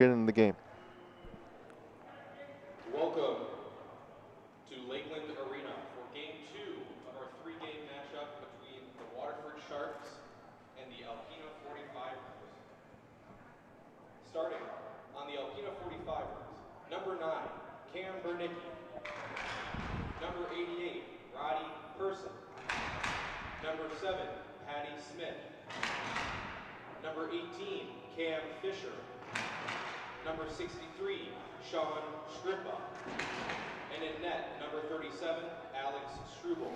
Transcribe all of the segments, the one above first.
get into the game. Welcome to Lakeland Arena for Game 2 of our 3-game matchup between the Waterford Sharks and the Alpena 45ers. Starting on the Alpena 45ers, number 9, Cam Bernicki. Number 88, Roddy Person. Number 7, Patty Smith. Number 18, Cam Fisher. Number 63, Sean Strippa. And in net, number 37, Alex Struble.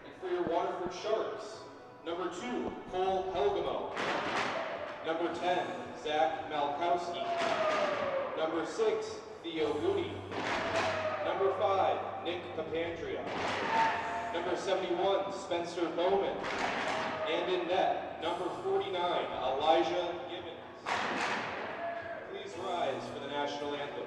And for your Waterford Sharks, number 2, Cole Helgamo. Number 10, Zach Malkowski. Number 6, Theo Goody. Number 5, Nick Papandrea. Number 71, Spencer Bowman. And in net, number 49, Elijah Gibbons. Please rise for the national anthem.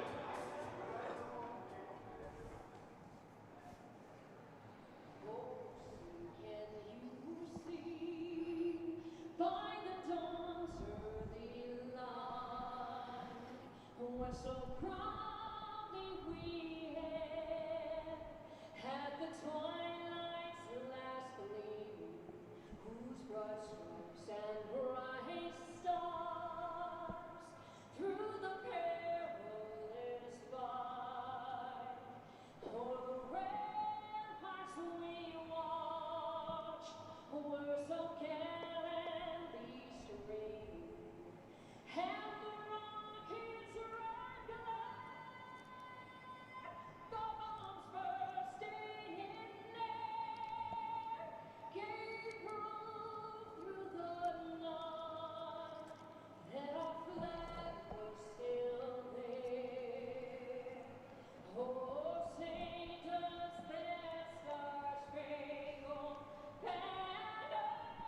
So proudly we had the twilight's last gleam, whose broad stripes and bright stars through the perilous fight o'er the ramparts we watched were so gallantly streamed, and the rockets red glare, the bombs bursting in air, gave proof through the night that our flag was still there. Oh, Saint us their star-spangled banner wave,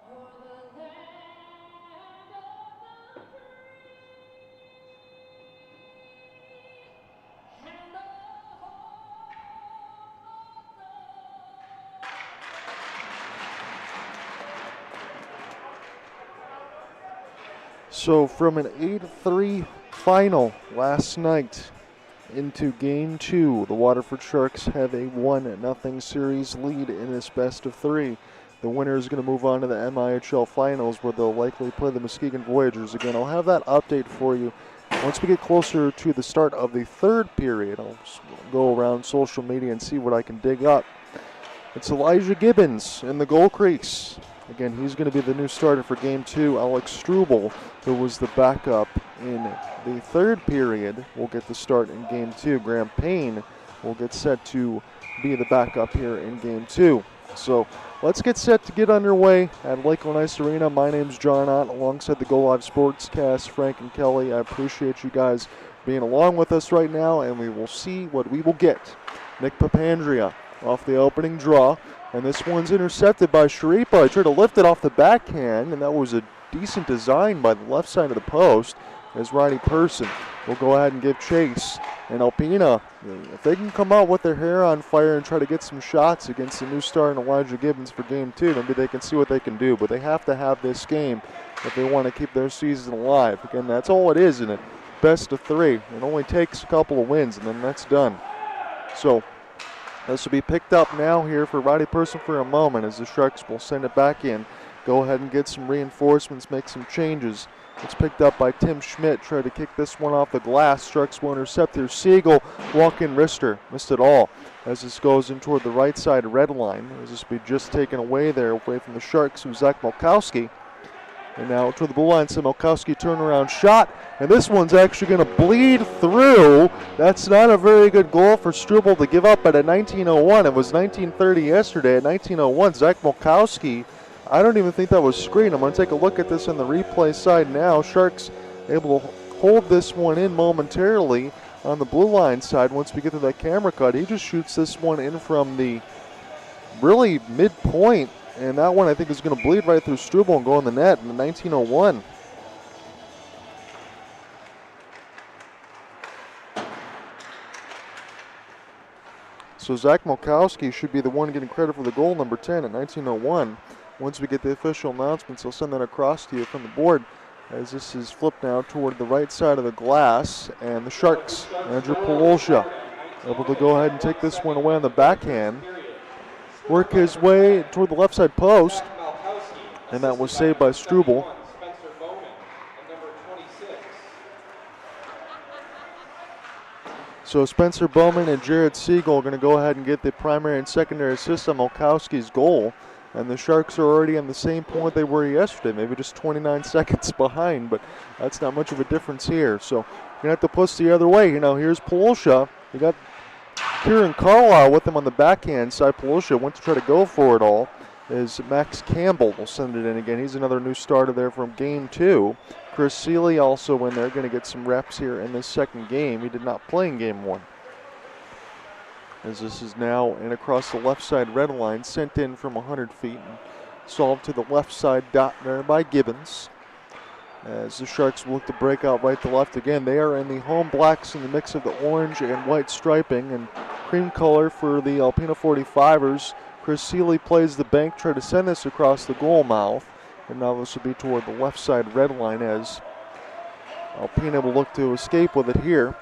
o'er the land of the free and the home of the So from an 8-3 final last night into Game 2, the Waterford Sharks have a 1-0 series lead in this best of 3. The winner is going to move on to the MIHL finals, where they'll likely play the Muskegon Voyagers again. I'll have that update for you once we get closer to the start of the third period. I'll just go around social media and see what I can dig up. It's Elijah Gibbons in the goal crease. Again, he's going to be the new starter for Game 2. Alex Struble, who was the backup in the third period, will get the start in Game 2. Graham Payne will get set to be the backup here in Game 2. So let's get set to get underway at Lakeland Ice Arena. My name's John Ott, alongside the Go Live Sportscast, Frank and Kelly. I appreciate you guys being along with us right now, and we will see what we will get. Nick Papandrea off the opening draw, and this one's intercepted by Sharipa. I tried to lift it off the backhand, and that was a decent design by the left side of the post, as Roddy Person will go ahead and give chase. And Alpena, if they can come out with their hair on fire and try to get some shots against the new star in Elijah Gibbons for Game 2, maybe they can see what they can do. But they have to have this game if they want to keep their season alive. Again, that's all it is, isn't it? Best of 3. It only takes a couple of wins, and then that's done. So this will be picked up now here for Roddy Person for a moment, as the Sharks will send it back in. Go ahead and get some reinforcements, make some changes. It's picked up by Tim Schmidt. Try to kick this one off the glass. Sharks will intercept here. Siegel, walk-in wrister. Missed it all as this goes in toward the right side red line. As this will be just taken away there, away from the Sharks, who's Zach Malkowski. And now to the blue line, so Malkowski turnaround shot. And this one's actually going to bleed through. That's not a very good goal for Struble to give up at a 19:01. It was 19:30 yesterday. At 19:01, Zach Malkowski, I don't even think that was screened. I'm going to take a look at this on the replay side now. Sharks able to hold this one in momentarily on the blue line side. Once we get to that camera cut, he just shoots this one in from the really midpoint. And that one, I think, is going to bleed right through Struble and go in the net in the 19:01. So Zach Milkowski should be the one getting credit for the goal, number 10 at 19:01. Once we get the official announcements, I'll send that across to you from the board, as this is flipped now toward the right side of the glass. And the Sharks, Andrew Polosha, able to go ahead and take this one away on the backhand. Work his way toward the left side post, and that was saved by Struble. So Spencer Bowman and Jared Siegel are going to go ahead and get the primary and secondary assist on Milkowski's goal. And the Sharks are already on the same point they were yesterday, maybe just 29 seconds behind, but that's not much of a difference here. So you're going to have to push the other way. You know, here's Polosha. You got Kieran Carlisle with him on the backhand side. Polosha went to try to go for it all, as Max Campbell will send it in again. He's another new starter there from game 2. Chris Seeley also in there, going to get some reps here in this second game. He did not play in game 1. As this is now in across the left side red line, sent in from 100 feet and solved to the left side dot there by Gibbons. As the Sharks look to break out right to left again. They are in the home blacks in the mix of the orange and white striping and cream color for the Alpena 45ers. Chris Seeley plays the bank, try to send this across the goal mouth. And now this will be toward the left side red line, as Alpena will look to escape with it here.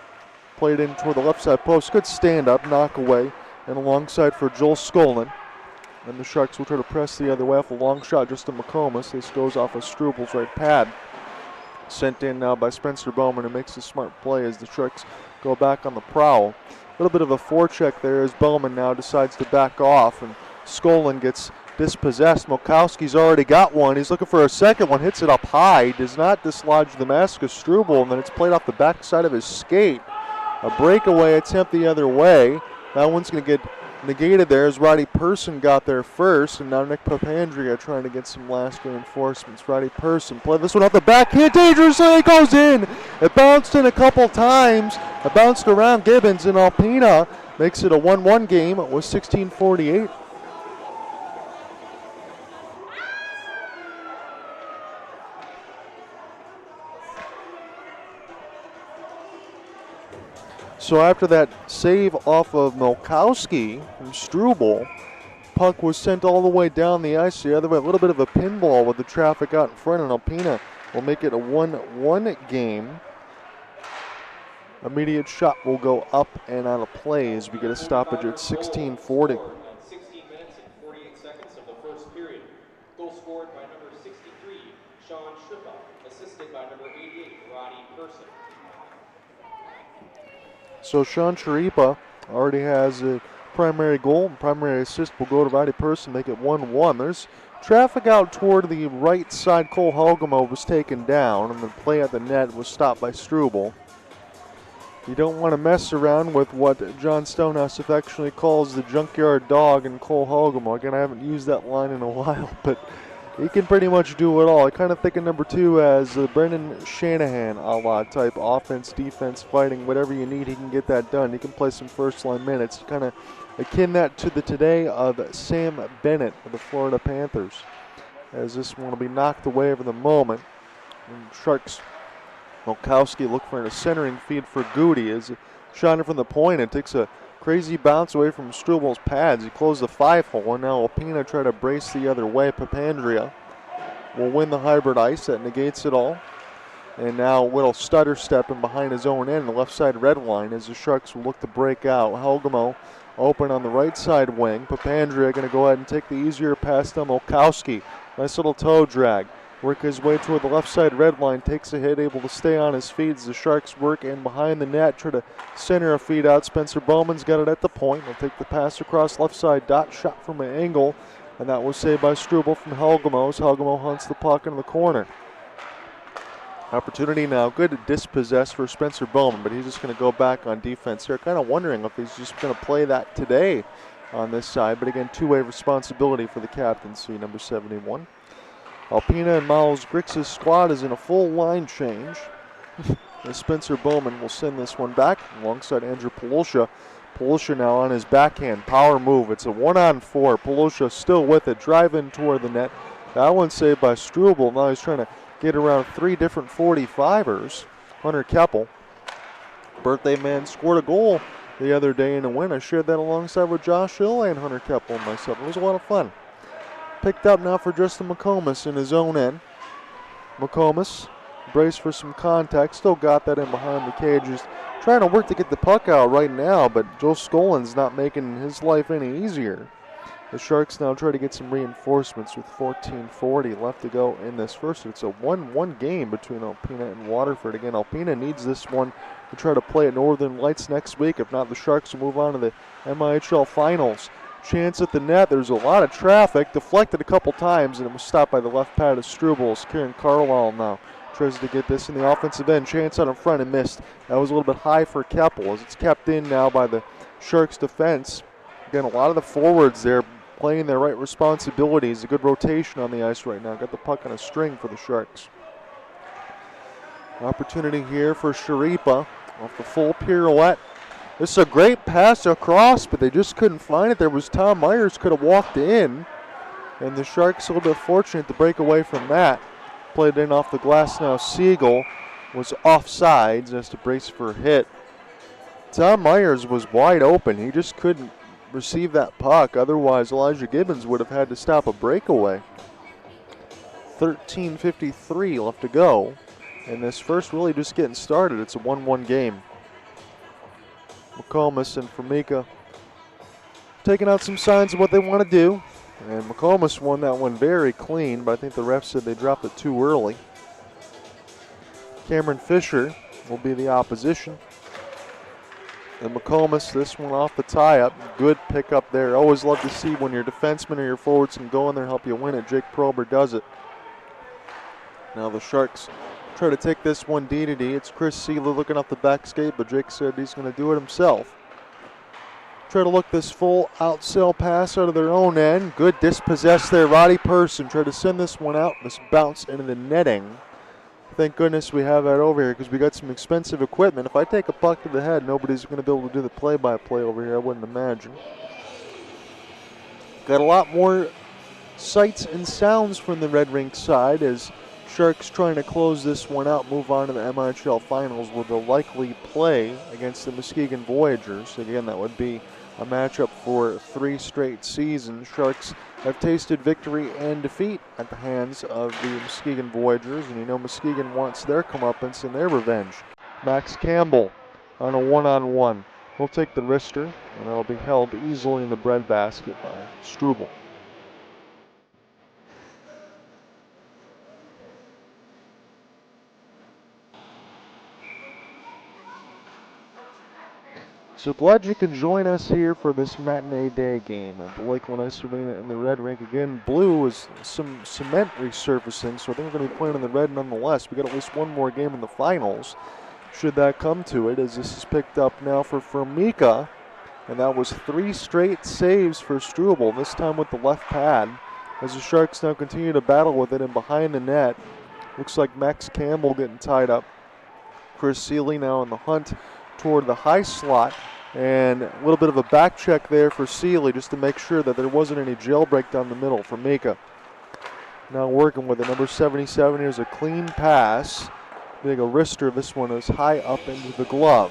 Played in toward the left side post. Good stand up, knock away, and alongside for Joel Skolin. And the Sharks will try to press the other way off a long shot just to McComas. This goes off of Strubel's right pad. Sent in now by Spencer Bowman, who makes a smart play as the Sharks go back on the prowl. A little bit of a forecheck there as Bowman now decides to back off, and Skolin gets dispossessed. Milkowski's already got one. He's looking for a second one, hits it up high, does not dislodge the mask of Strubel, and then it's played off the backside of his skate. A breakaway attempt the other way. That one's going to get negated there as Roddy Person got there first, and now Nick Papandrea trying to get some last reinforcements. Roddy Person play this one off the backhand, dangerously, it goes in. It bounced in a couple times. It bounced around Gibbons, and Alpena makes it a 1-1 game. It was 16:48. So after that save off of Milkowski from Strubel, puck was sent all the way down the ice the other way. A little bit of a pinball with the traffic out in front, and Alpena will make it a 1-1 game. Immediate shot will go up and out of play as we get a stoppage at 16:40. 16 minutes and 48 seconds of the first period. Goal scored by number 63, Sean Shrippa, assisted by number 88, Roddy Person. So Sean Sharipa already has a primary goal. Primary assist will go to Roddy Person, make it 1-1. There's traffic out toward the right side. Cole Helgamo was taken down, and the play at the net was stopped by Strubel. You don't want to mess around with what John Stonehouse affectionately calls the junkyard dog and Cole Helgamo. Again, I haven't used that line in a while, but he can pretty much do it all. I kind of think of number 2 as Brendan Shanahan a la type offense, defense, fighting, whatever you need, he can get that done. He can play some first line minutes. Kind of akin that to the today of Sam Bennett of the Florida Panthers, as this one will be knocked away for the moment. And Sharks, Milkowski look for a centering feed for Goody as shot in from the point and takes a crazy bounce away from Strubel's pads. He closed the 5-hole, and now Alpena try to brace the other way. Papandrea will win the hybrid ice. That negates it all. And now Whittle stutter stepping behind his own end, the left side red line, as the Sharks will look to break out. Helgamo open on the right side wing. Papandrea going to go ahead and take the easier pass to Milkowski. Nice little toe drag. Work his way toward the left side red line, takes a hit, able to stay on his feet as the Sharks work in behind the net, try to center a feed out. Spencer Bowman's got it at the point. He'll take the pass across left side, dot shot from an angle, and that was saved by Strubel from Helgamo as Helgamo hunts the puck in the corner. Opportunity now, good to dispossess for Spencer Bowman, but he's just going to go back on defense here. Kind of wondering if he's just going to play that today on this side, but again, two-way responsibility for the captaincy, number 71. Alpena and Miles Grix's squad is in a full line change. As Spencer Bowman will send this one back alongside Andrew Polosha. Polosha now on his backhand, power move. It's a 1-on-4. Polosha still with it, driving toward the net. That one saved by Strubel. Now he's trying to get around 3 different 45ers. Hunter Keppel, birthday man, scored a goal the other day in a win. I shared that alongside with Josh Hill and Hunter Keppel and myself. It was a lot of fun. Picked up now for Justin McComas in his own end. McComas braced for some contact. Still got that in behind the cages. Trying to work to get the puck out right now, but Joe Scolin's not making his life any easier. The Sharks now try to get some reinforcements with 14:40 left to go in this first. It's a 1-1 game between Alpena and Waterford. Again, Alpena needs this one to try to play at Northern Lights next week. If not, the Sharks will move on to the MIHL finals. Chance at the net. There's a lot of traffic. Deflected a couple times, and it was stopped by the left pad of Strubles. Kieran Carlisle now tries to get this in the offensive end. Chance out in front and missed. That was a little bit high for Keppel as it's kept in now by the Sharks defense. Again, a lot of the forwards there playing their right responsibilities. A good rotation on the ice right now. Got the puck on a string for the Sharks. Opportunity here for Sharipa off the full pirouette. This is a great pass across, but they just couldn't find it. There was Tom Myers could have walked in, and the Sharks a little bit fortunate to break away from that. Played in off the glass now. Siegel was offsides as to brace for a hit. Tom Myers was wide open. He just couldn't receive that puck. Otherwise, Elijah Gibbons would have had to stop a breakaway. 13:53 left to go. And this first really just getting started. It's a 1-1 game. McComas and Formica taking out some signs of what they want to do. And McComas won that one very clean, but I think the ref said they dropped it too early. Cameron Fisher will be the opposition. And McComas, this one off the tie-up. Good pickup there. Always love to see when your defensemen or your forwards can go in there and help you win it. Jake Prober does it. Now the Sharks try to take this one D-to-D. It's Chris Seeley looking off the back skate, but Jake said he's going to do it himself. Try to look this full outsail pass out of their own end. Good dispossess there. Roddy Person tried to send this one out. This bounce into the netting. Thank goodness we have that over here because we got some expensive equipment. If I take a puck to the head, nobody's going to be able to do the play-by-play over here, I wouldn't imagine. Got a lot more sights and sounds from the Red Rink side as Sharks trying to close this one out, move on to the MIHL finals where they'll likely play against the Muskegon Voyagers. Again, that would be a matchup for 3 straight seasons. Sharks have tasted victory and defeat at the hands of the Muskegon Voyagers, and you know Muskegon wants their comeuppance and their revenge. Max Campbell on a one-on-one. He'll take the wrister, and that'll be held easily in the breadbasket by Struble. So glad you can join us here for this matinee day game at the Lakeland Ice Arena in the Red Rink. Again, blue is some cement resurfacing, so I think we're going to be playing in the red nonetheless. We got at least one more game in the finals, should that come to it, as this is picked up now for Formica. And that was 3 straight saves for Struble, this time with the left pad. As the Sharks now continue to battle with it and behind the net. Looks like Max Campbell getting tied up. Chris Seeley now in the hunt toward the high slot. And a little bit of a back check there for Seeley just to make sure that there wasn't any jailbreak down the middle for Mika. Now working with it, number 77. Here's a clean pass. Big a wrister. This one is high up into the glove.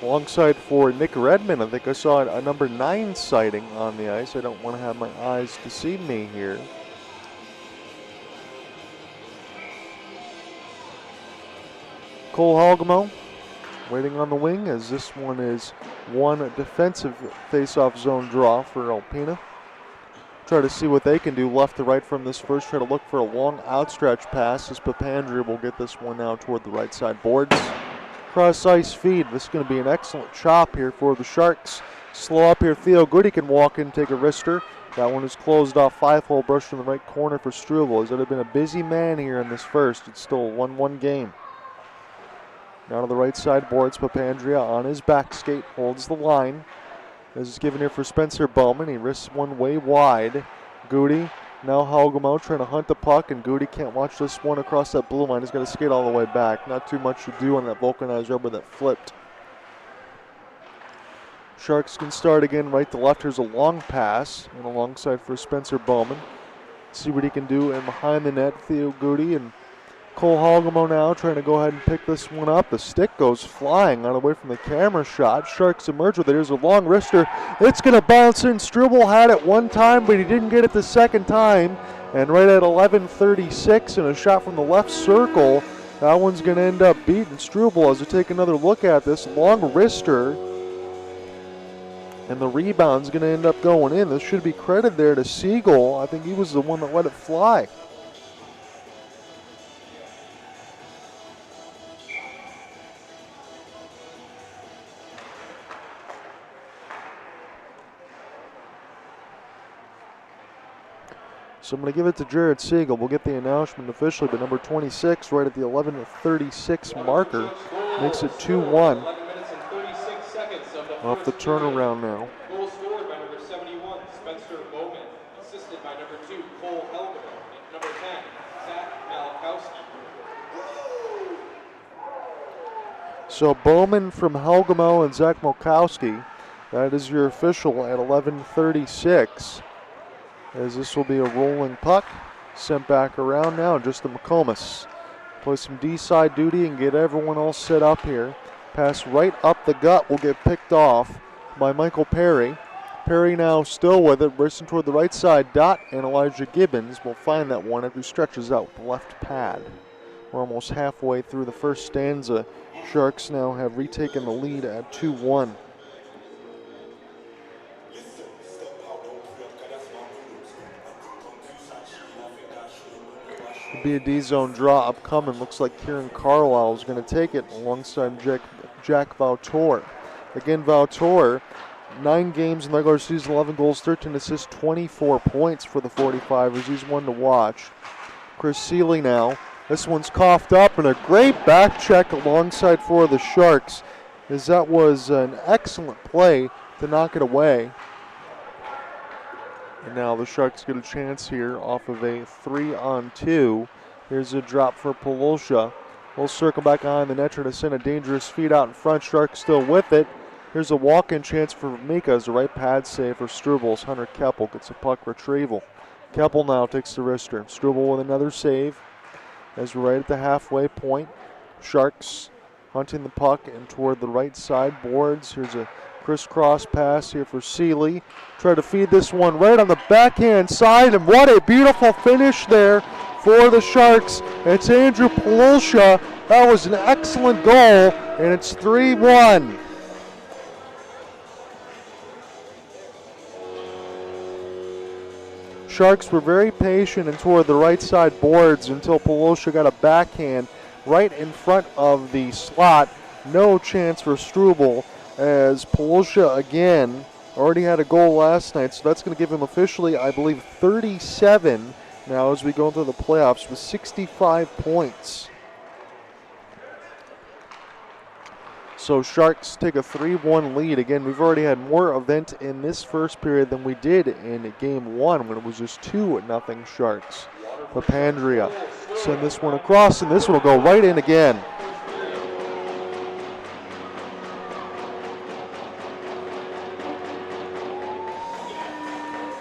Alongside for Nick Redmond, I think I saw a number 9 sighting on the ice. I don't want to have my eyes deceive me here. Cole Halgamo waiting on the wing as this one is one defensive face-off zone draw for Alpena. Try to see what they can do left to right from this first. Try to look for a long outstretch pass as Papandrea will get this one now toward the right side boards. Cross ice feed. This is going to be an excellent chop here for the Sharks. Slow up here. Theo Goody can walk in, take a wrister. That one is closed off. 5-hole brush in the right corner for Struble. As it had been a busy man here in this first. It's still a 1-1 game. Now to the right side boards, Papandrea on his back skate, holds the line. This is given here for Spencer Bowman. He risks one way wide. Goody, now Halgamo trying to hunt the puck, and Goody can't watch this one across that blue line. He's got to skate all the way back. Not too much to do on that vulcanized rubber that flipped. Sharks can start again right to left. Here's a long pass, and alongside for Spencer Bowman. See what he can do, and behind the net, Theo Goody and Cole Halgamo now trying to go ahead and pick this one up. The stick goes flying on away from the camera shot. Sharks emerge with it. Here's a long wrister. It's going to bounce in. Struble had it one time, but he didn't get it the second time. And right at 11:36 and a shot from the left circle, that one's going to end up beating Struble as we take another look at this. Long wrister. And the rebound's going to end up going in. This should be credit there to Siegel. I think he was the one that let it fly. So I'm going to give it to Jared Siegel. We'll get the announcement officially, but number 26 right at the 11:36 marker makes it 2-1 off the turnaround now. Goal scored by number 71, Spencer Bowman, assisted by number 2, Cole Helgamo, and number 10, Zach Malkowski. So Bowman from Helgamo and Zach Malkowski. That is your official at 11:36. As this will be a rolling puck. Sent back around now, just to McComas. Play some D-side duty and get everyone all set up here. Pass right up the gut will get picked off by Michael Perry. Perry now still with it, racing toward the right side. Dot and Elijah Gibbons will find that one after he stretches out with the left pad. We're almost halfway through the first stanza. Sharks now have retaken the lead at 2-1. It'll be a D-zone draw upcoming. Looks like Kieran Carlisle is going to take it alongside Jack Vautour. Again, Vautour, 9 games in the regular season, 11 goals, 13 assists, 24 points for the 45ers. He's one to watch. Chris Seeley now. This one's coughed up, and a great back check alongside for the Sharks, as that was an excellent play to knock it away. And now the Sharks get a chance here off of a 3-on-2. Here's a drop for Polosha. We'll circle back behind the net, trying to send a dangerous feed out in front. Sharks still with it. Here's a walk-in chance for Mika as a right pad save for Struble. Hunter Keppel gets a puck retrieval. Keppel now takes the wrister. Struble with another save as we're right at the halfway point. Sharks hunting the puck and toward the right side boards. Here's a crisscross pass here for Seeley. Try to feed this one right on the backhand side, and what a beautiful finish there for the Sharks. It's Andrew Polosha. That was an excellent goal, and it's 3-1. Sharks were very patient and toward the right side boards until Polosha got a backhand right in front of the slot. No chance for Struble, as Polosha again already had a goal last night, so that's going to give him officially, I believe, 37 now as we go into the playoffs with 65 points. So Sharks take a 3-1 lead. Again, we've already had more event in this first period than we did in game 1 when it was just 2-0 Sharks. Papandrea send this one across, and this one will go right in again.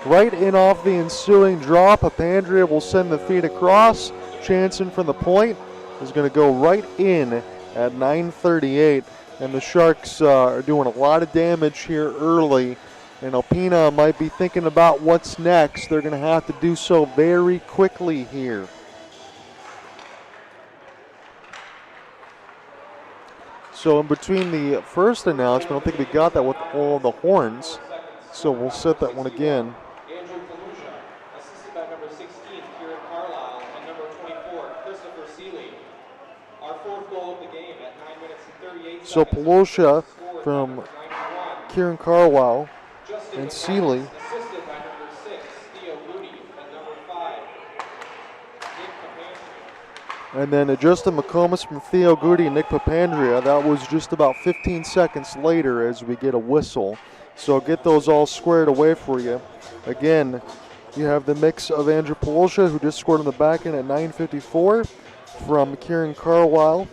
Right in off the ensuing draw. Papandrea will send the feed across. Chanson from the point is going to go right in at 9:38. And the Sharks are doing a lot of damage here early. And Alpena might be thinking about what's next. They're going to have to do so very quickly here. So in between the first announcement, I don't think we got that with all the horns. So we'll set that one again. Andrew Polosha, assisted by number 16, Kieran Carlisle, and number 24, Christopher Seeley. Our 4th goal of the game at 9 minutes and 38 So seconds. Polosha from Kieran Carlisle Justin and McComas, Seeley. assisted by number 6, Theo Moody, and number 5, Nick Papandrea. And then Justin McComas from Theo Goody and Nick Papandrea. That was just about 15 seconds later as we get a whistle. So get those all squared away for you. Again, you have the mix of Andrew Polosha, who just scored on the back end at 9:54, from Kieran Carlisle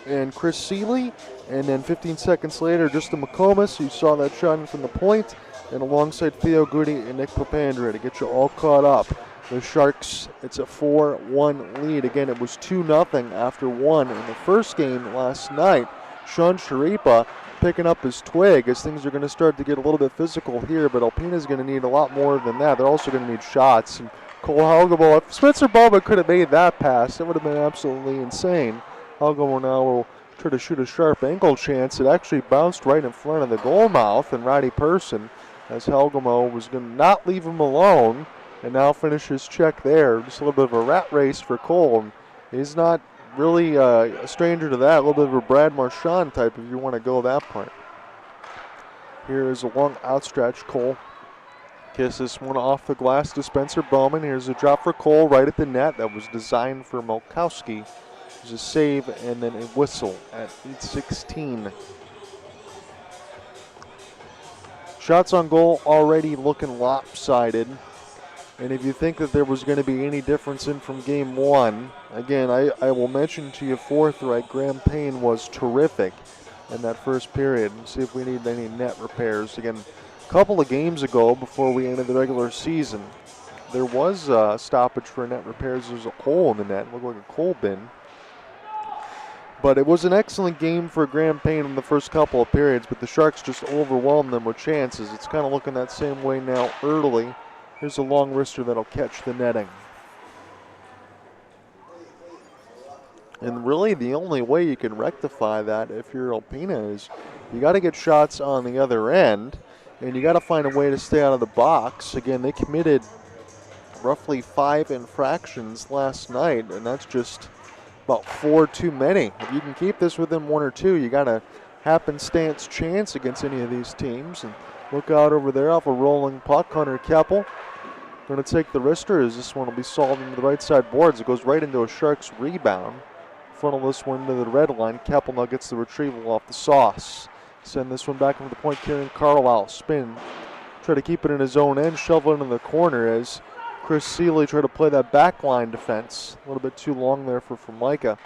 and Chris Seeley. And then 15 seconds later, Justin McComas, you saw that shot in from the point, and alongside Theo Goody and Nick Papandrea to get you all caught up. The Sharks, it's a 4-1 lead. Again, it was 2-0 after 1 in the first game last night. Sean Sharipa picking up his twig as things are going to start to get a little bit physical here, but Alpena's going to need a lot more than that. They're also going to need shots. And Cole Helgebo, if Spencer Boba could have made that pass, it would have been absolutely insane. Helgebo now will try to shoot a sharp angle chance. It actually bounced right in front of the goal mouth, and Roddy Person, as Helgebo was going to not leave him alone, and now finish his check there. Just a little bit of a rat race for Cole. And he's not really a stranger to that. A little bit of a Brad Marchand type if you want to go that part. Here is a long outstretch. Cole kisses one off the glass to Spencer Bowman. Here's a drop for Cole right at the net. That was designed for Molkowski. There's a save and then a whistle at 8:16. Shots on goal already looking lopsided. And if you think that there was going to be any difference in from game one, again, I will mention to you forthright, Graham Payne was terrific in that first period. And see if we need any net repairs. Again, a couple of games ago, before we ended the regular season, there was a stoppage for net repairs. There's a hole in the net, it looked like a coal bin. But it was an excellent game for Graham Payne in the first couple of periods, but the Sharks just overwhelmed them with chances. It's kind of looking that same way now early. Here's a long wrister that'll catch the netting. And really the only way you can rectify that if you're Alpena is you got to get shots on the other end, and you got to find a way to stay out of the box. Again, they committed roughly 5 infractions last night, and that's just about 4 too many. If you can keep this within 1 or 2, you got a happenstance chance against any of these teams. And look out over there off a rolling puck. Hunter Keppel going to take the wrister as this one will be solved into the right side boards. It goes right into a Sharks rebound. Funnel this one to the red line. Keppel now gets the retrieval off the sauce. Send this one back into the point. Kieran Carlisle spin. Try to keep it in his own end. Shovel it into the corner as Chris Seeley tried to play that back line defense. A little bit too long there for Micah.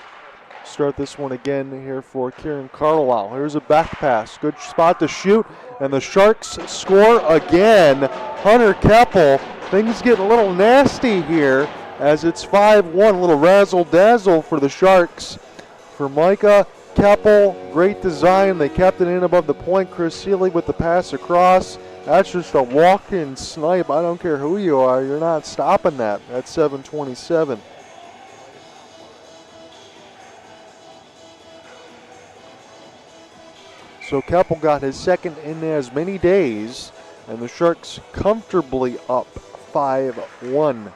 Start this one again here for Kieran Carlisle. Here's a back pass. Good spot to shoot. And the Sharks score again. Hunter Keppel. Things getting a little nasty here as it's 5-1. A little razzle-dazzle for the Sharks. For Micah, Keppel, great design. They kept it in above the point. Chris Seeley with the pass across. That's just a walk-in snipe. I don't care who you are. You're not stopping that at 7:27. So Keppel got his second in as many days, and the Sharks comfortably up 5-1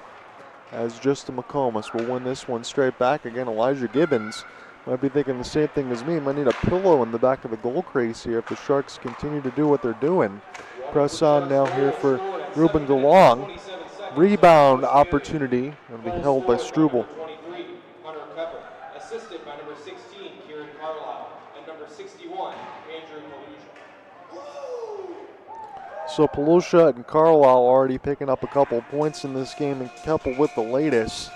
as Justin McComas will win this one straight back. Again, Elijah Gibbons might be thinking the same thing as me. Might need a pillow in the back of the goal crease here if the Sharks continue to do what they're doing. Press on now here for Ruben DeLong. Rebound opportunity will be held by Struble. Hunter Keppel, assisted by number 16, Kieran Carlisle, and number 61, Andrew Malusia. So Palusha and Carlisle already picking up a couple points in this game, and Keppel with the latest.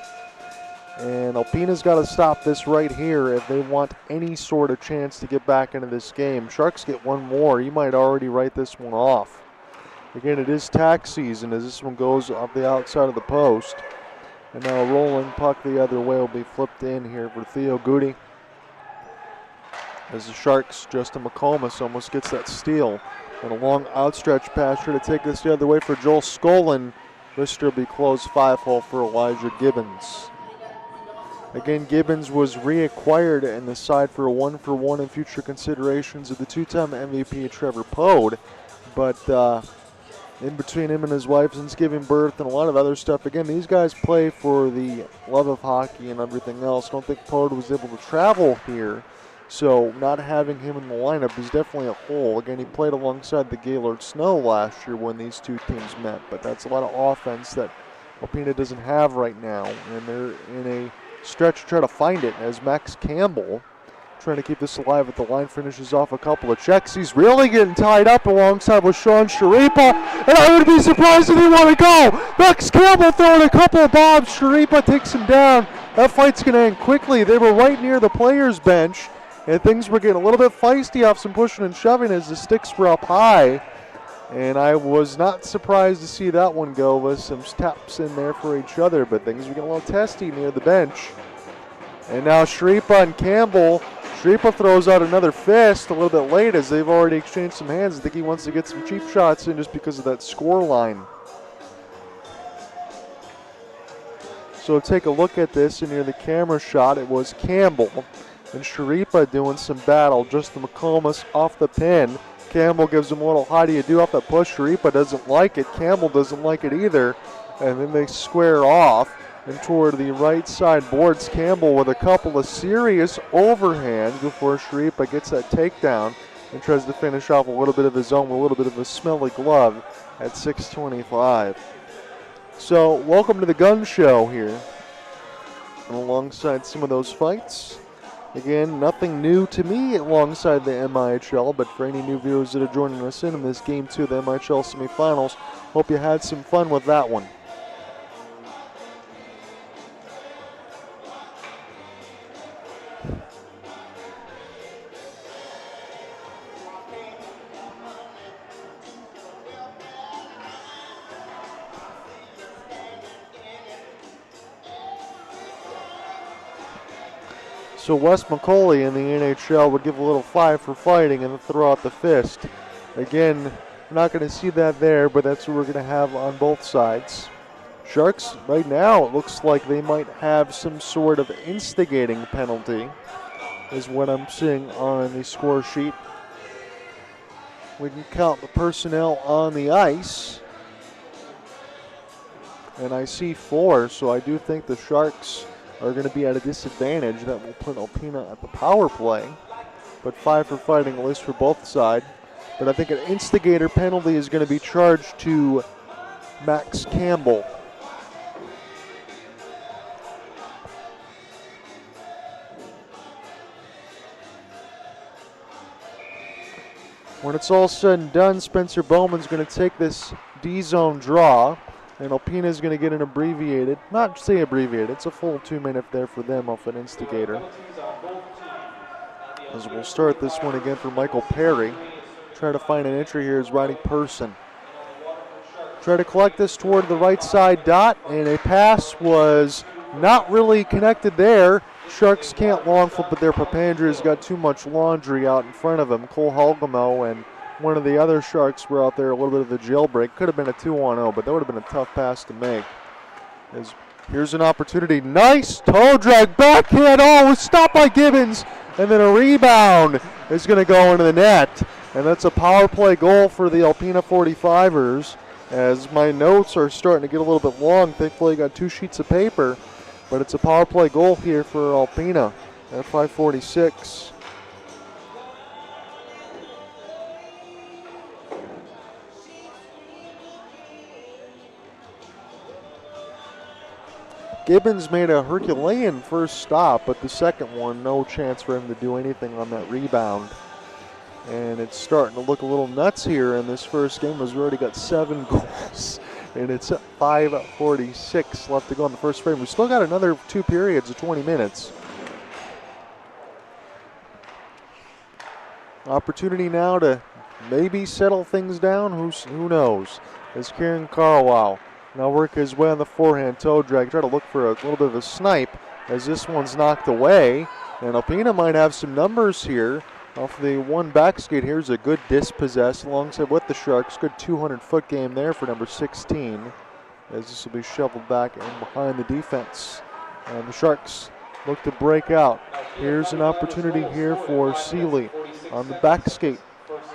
And Alpena's got to stop this right here if they want any sort of chance to get back into this game. Sharks get one more. You might already write this one off. Again, it is tax season as this one goes off the outside of the post. And now a rolling puck the other way will be flipped in here for Theo Goody. As the Sharks, Justin McComas almost gets that steal. And a long outstretched pass here to take this the other way for Joel Skolin. Wrister will be closed 5-hole for Elijah Gibbons. Again, Gibbons was reacquired in the side for a 1-for-1 in future considerations of the two-time MVP Trevor Pode. But in between him and his wife since giving birth and a lot of other stuff, again, these guys play for the love of hockey and everything else. I don't think Pode was able to travel here. So not having him in the lineup is definitely a hole. Again, he played alongside the Gaylord Snow last year when these two teams met. But that's a lot of offense that Alpena doesn't have right now. And they're in a stretch to try to find it as Max Campbell trying to keep this alive at the line, finishes off a couple of checks. He's really getting tied up alongside with Sean Sharipa, and I would be surprised if he want to go. Max Campbell throwing a couple of bombs. Sharipa takes him down. That fight's going to end quickly. They were right near the players' bench, and things were getting a little bit feisty off some pushing and shoving as the sticks were up high. And I was not surprised to see that one go with some taps in there for each other, but things are getting a little testy near the bench. And now Shripa and Campbell. Shripa throws out another fist a little bit late as they've already exchanged some hands. I think he wants to get some cheap shots in just because of that score line. So take a look at this, and near the camera shot, it was Campbell and Shripa doing some battle. Justin McComas off the pin. Campbell gives him a little how do you do off that push. Shripa doesn't like it. Campbell doesn't like it either. And then they square off. And toward the right side boards, Campbell with a couple of serious overhands before Shripa gets that takedown and tries to finish off a little bit of his own, a little bit of a smelly glove at 6:25. So welcome to the gun show here. And alongside some of those fights, again, nothing new to me alongside the MIHL, but for any new viewers that are joining us in this Game 2 of the MIHL semifinals, hope you had some fun with that one. So Wes McCauley in the NHL would give a little 5 for fighting and throw out the fist. Again, we're not going to see that there, but that's what we're going to have on both sides. Sharks, right now, it looks like they might have some sort of instigating penalty, is what I'm seeing on the score sheet. We can count the personnel on the ice. And I see 4, so I do think the Sharks are going to be at a disadvantage. That will put Alpena at the power play. But 5 for fighting, at least for both sides. But I think an instigator penalty is going to be charged to Max Campbell. When it's all said and done, Spencer Bowman's going to take this D-zone draw. And Alpena is going to get an abbreviated, not say abbreviated, it's a full 2 minute there for them off an instigator. As we'll start this one again for Michael Perry. Try to find an entry here as Ronnie Person. Try to collect this toward the right side dot, and a pass was not really connected there. Sharks can't long flip it there. Papandreou's got too much laundry out in front of him. Cole Halgamo and one of the other Sharks were out there, a little bit of the jailbreak. Could have been a 2-on-0, but that would have been a tough pass to make. Here's an opportunity. Nice toe drag, backhand. Oh, was stopped by Gibbons. And then a rebound is going to go into the net. And that's a power play goal for the Alpena 45ers. As my notes are starting to get a little bit long. Thankfully, I got 2 sheets of paper. But it's a power play goal here for Alpena at 5:46. Gibbons made a Herculean first stop, but the second one, no chance for him to do anything on that rebound. And it's starting to look a little nuts here in this first game as we already got 7 goals. And it's at 5:46 left to go in the first frame. We still got another 2 periods of 20 minutes. Opportunity now to maybe settle things down. Who knows? As Kieran Carlisle now work his way on the forehand toe drag. Try to look for a little bit of a snipe as this one's knocked away. And Alpena might have some numbers here. Off the one back skate, here's a good dispossess alongside with the Sharks. Good 200-foot game there for number 16. As this will be shoveled back and behind the defense. And the Sharks look to break out. Here's an opportunity here for Seeley on the back skate.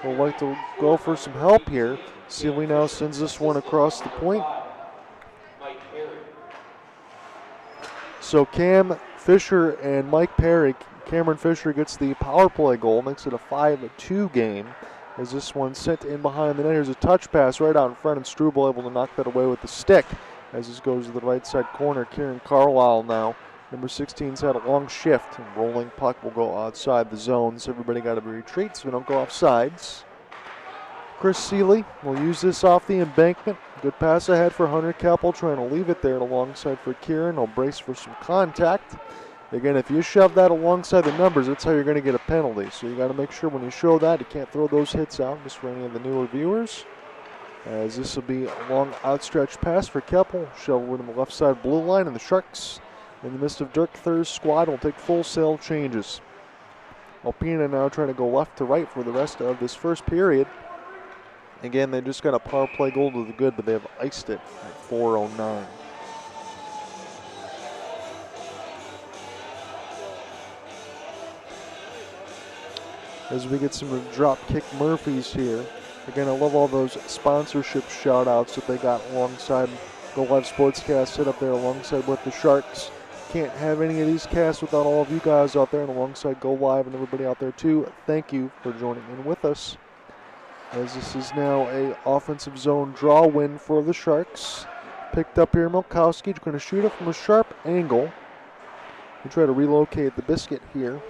We'll like to go for some help here. Seeley now sends this one across the point. So Cam Fisher and Mike Perry. Cameron Fisher gets the power play goal, makes it a 5-2 game. As this one sent in behind the net. Here's a touch pass right out in front, and Struble able to knock that away with the stick. As this goes to the right side corner, Kieran Carlisle now. Number 16's had a long shift, and rolling puck will go outside the zone, so everybody got to retreat so we don't go off sides. Chris Seeley will use this off the embankment. Good pass ahead for Hunter Keppel, trying to leave it there alongside for Kieran. He'll brace for some contact. Again, if you shove that alongside the numbers, that's how you're going to get a penalty. So you got to make sure when you show that, you can't throw those hits out, just for any of the newer viewers. As this will be a long outstretched pass for Keppel, shoveled in the left side blue line, and the Sharks, in the midst of Dirk Thur's squad, will take full sail changes. Alpena now trying to go left to right for the rest of this first period. Again, they just got a power play goal to the good, but they have iced it at 4:09. As we get some drop kick Murphys here. Again, I love all those sponsorship shout outs that they got alongside Go Live Sportscast set up there alongside with the Sharks. Can't have any of these casts without all of you guys out there and alongside Go Live and everybody out there too. Thank you for joining in with us. As this is now a offensive zone draw win for the Sharks. Picked up here, Milkowski going to shoot it from a sharp angle. We try to relocate the biscuit here.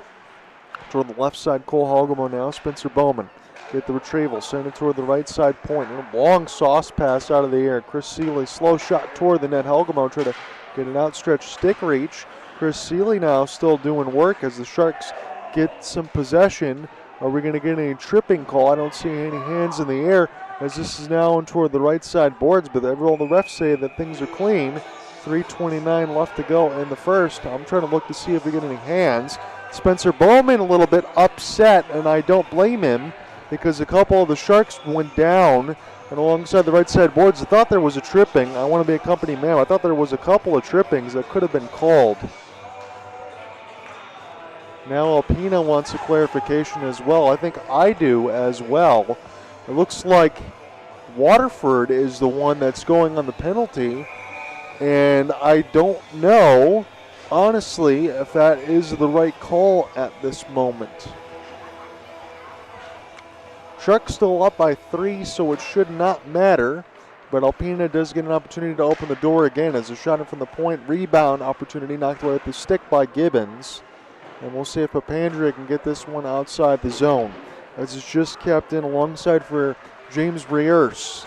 Toward the left side, Cole Halgamo now. Spencer Bowman get the retrieval, send it toward the right side point. And a long sauce pass out of the air. Chris Seeley, slow shot toward the net. Halgamo try to get an outstretched stick reach. Chris Seeley now still doing work as the Sharks get some possession. Are we going to get any tripping call? I don't see any hands in the air as this is now toward the right side boards, but all the refs say that things are clean. 3:29 left to go in the first. I'm trying to look to see if we get any hands. Spencer Bowman a little bit upset, and I don't blame him because a couple of the Sharks went down and alongside the right side boards. I thought there was a tripping. I want to be a company man. I thought there was a couple of trippings that could have been called. Now Alpena wants a clarification as well. I think I do as well. It looks like Waterford is the one that's going on the penalty, and I don't know, honestly, if that is the right call at this moment. Sharks still up by 3, so it should not matter. But Alpena does get an opportunity to open the door again as a shot in from the point. Rebound opportunity knocked away at the stick by Gibbons. And we'll see if Papandrea can get this one outside the zone. As it's just kept in alongside for James Reurse.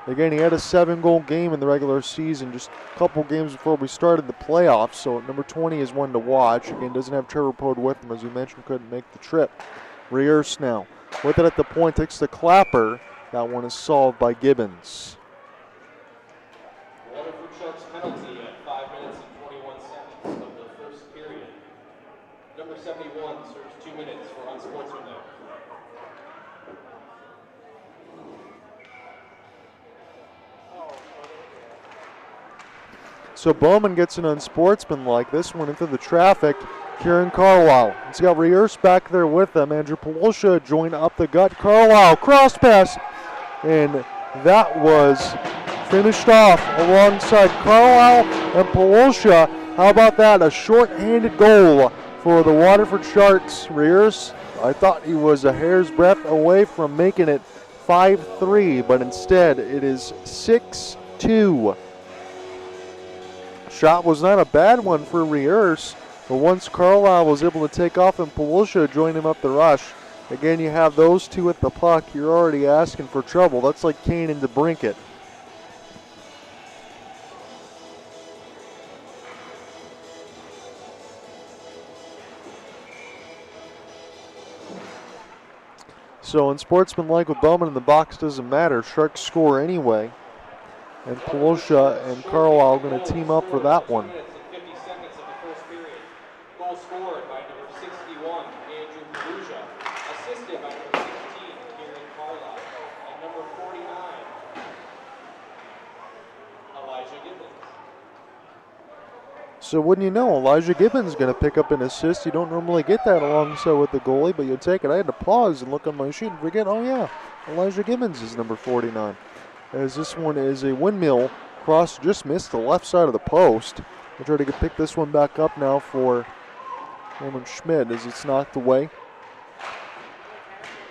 Again, he had a 7-goal game in the regular season, just a couple games before we started the playoffs, so number 20 is one to watch. Again, doesn't have Trevor Pode with him, as we mentioned, couldn't make the trip. Reurse now, with it at the point, takes the clapper. That one is solved by Gibbons. Waterford Sharks penalty at 5 minutes and 21 seconds of the first period. Number 71 serves 2 minutes for unsportsmanlike. So Bowman gets an unsportsmanlike. This one into the traffic. Kieran Carlisle. He's got Reurse back there with him. Andrew Polosha joined up the gut. Carlisle, cross pass. And that was finished off alongside Carlisle and Polosha. How about that? A short-handed goal for the Waterford Sharks. Reurse, I thought he was a hair's breadth away from making it 5-3, but instead it is 6-2. Shot was not a bad one for Reurse, but once Carlisle was able to take off and Polosha joined him up the rush, again you have those two at the puck, you're already asking for trouble. That's like Kane and DeBrincat. So unsportsmanlike with Bowman in the box doesn't matter. Sharks score anyway. And Polosha and Carlisle going to team up for that one. 2 minutes and 50 seconds of the first period. Goal scored by number 61, Andrew Polosha. Assisted by number 16, Kieran Carlisle. And number 49, Elijah Gibbons. So wouldn't you know, Elijah Gibbons going to pick up an assist. You don't normally get that alongside with the goalie, but you take it. I had to pause and look on my sheet and forget, oh yeah, Elijah Gibbons is number 49. As this one is a windmill cross, just missed the left side of the post. We'll try to pick this one back up now for Roman Schmidt as it's knocked away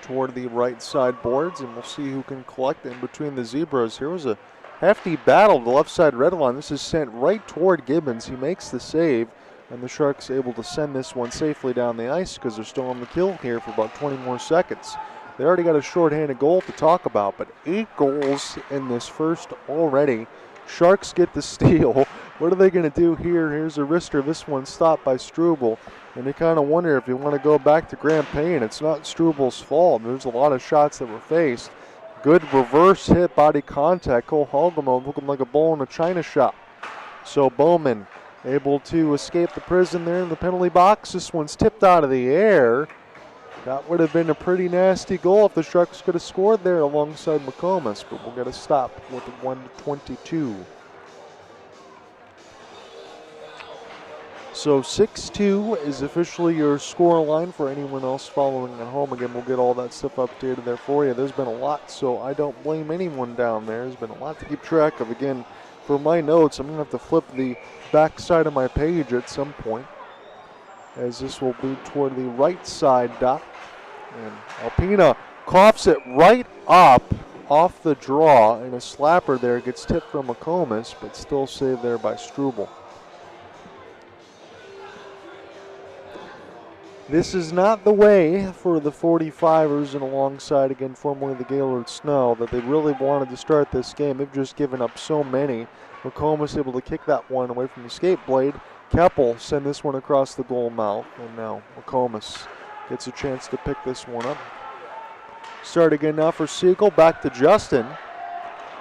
toward the right side boards, and we'll see who can collect in between the zebras. Here was a hefty battle to the left side red line. This is sent right toward Gibbons. He makes the save, and the Sharks able to send this one safely down the ice because they're still on the kill here for about 20 more seconds. They already got a shorthanded goal to talk about, but 8 goals in this first already. Sharks get the steal. What are they going to do here? Here's a wrister. This one stopped by Struble. And you kind of wonder if you want to go back to Graham Payne. It's not Struble's fault. There's a lot of shots that were faced. Good reverse hit, body contact. Cole Halgamo looking like a bull in a china shop. So Bowman able to escape the prison there in the penalty box. This one's tipped out of the air. That would have been a pretty nasty goal if the Sharks could have scored there alongside McComas, but we'll get a stop with 1:22. So 6-2 is officially your score line for anyone else following at home. Again, we'll get all that stuff updated there for you. There's been a lot, so I don't blame anyone down there. There's been a lot to keep track of. Again, for my notes, I'm going to have to flip the back side of my page at some point, as this will be toward the right side dot. And Alpena coughs it right up off the draw, and a slapper there gets tipped from McComas, but still saved there by Struble. This is not the way for the 45ers, and alongside, again, formerly the Gaylord Snow, that they really wanted to start this game. They've just given up so many. McComas able to kick that one away from the skate blade. Keppel send this one across the goal mouth, and now McComas gets a chance to pick this one up. Start again now for Siegel, back to Justin.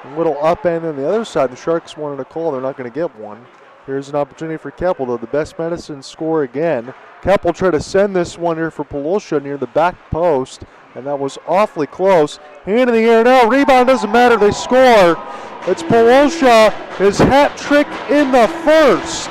A little upend on the other side. The Sharks wanted a call, they're not going to get one. Here's an opportunity for Keppel, though. The best medicine score again. Keppel tried to send this one here for Polosha near the back post, and that was awfully close. Hand in the air now. Rebound doesn't matter. They score. It's Polosha, his hat trick in the first.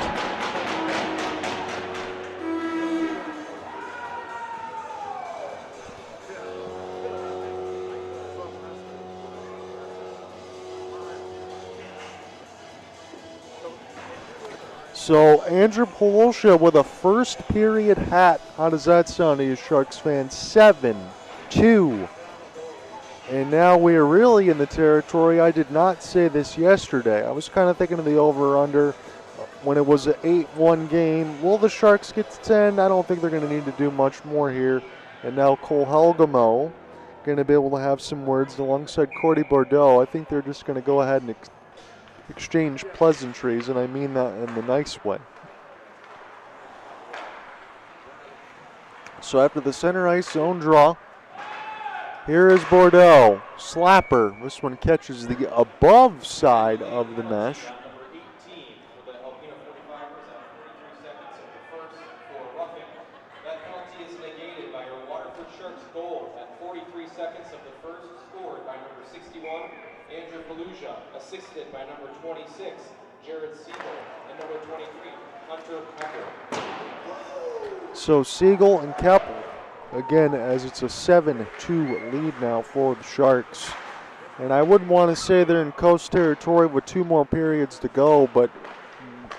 So Andrew Polosha with a first period hat. How does that sound to you, Sharks fans? 7-2. And now we are really in the territory. I did not say this yesterday. I was kind of thinking of the over-under when it was an 8-1 game. Will the Sharks get to 10? I don't think they're going to need to do much more here. And now Cole Helgamo going to be able to have some words alongside Cordy Bordeaux. I think they're just going to go ahead and exchange pleasantries, and I mean that in the nice way. So after the center ice zone draw, here is Bordeaux. Slapper. This one catches the above side of the mesh. Number 18 for the Alpena 45ers at 43 seconds of the first for roughing. That penalty is negated by a Waterford Sharks goal at 43 seconds of the first, scored by number 61, Andrew Polosha, assisted by number 26, Jared Siegel, and number 23, Hunter Keppel. So Siegel and Keppel, again, as it's a 7-2 lead now for the Sharks. And I wouldn't want to say they're in coast territory with 2 more periods to go, but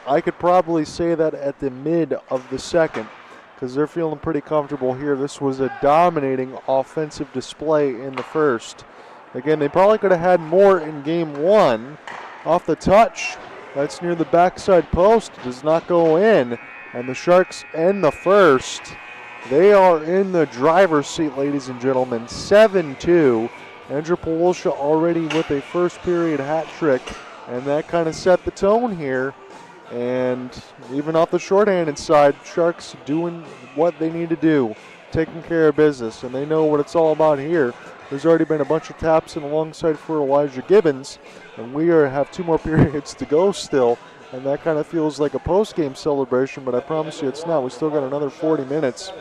I could probably say that at the mid of the second, because they're feeling pretty comfortable here. This was a dominating offensive display in the first. Again, they probably could have had more in game 1. Off the touch, that's near the backside post, does not go in. And the Sharks end the first. They are in the driver's seat, ladies and gentlemen. 7-2. Andrew Polosha already with a first period hat trick. And that kind of set the tone here. And even off the shorthanded side, Sharks doing what they need to do. Taking care of business. And they know what it's all about here. There's already been a bunch of taps in alongside for Elijah Gibbons, and we have 2 more periods to go still, and that kind of feels like a post-game celebration, but I promise you it's not. We still got another 40 minutes.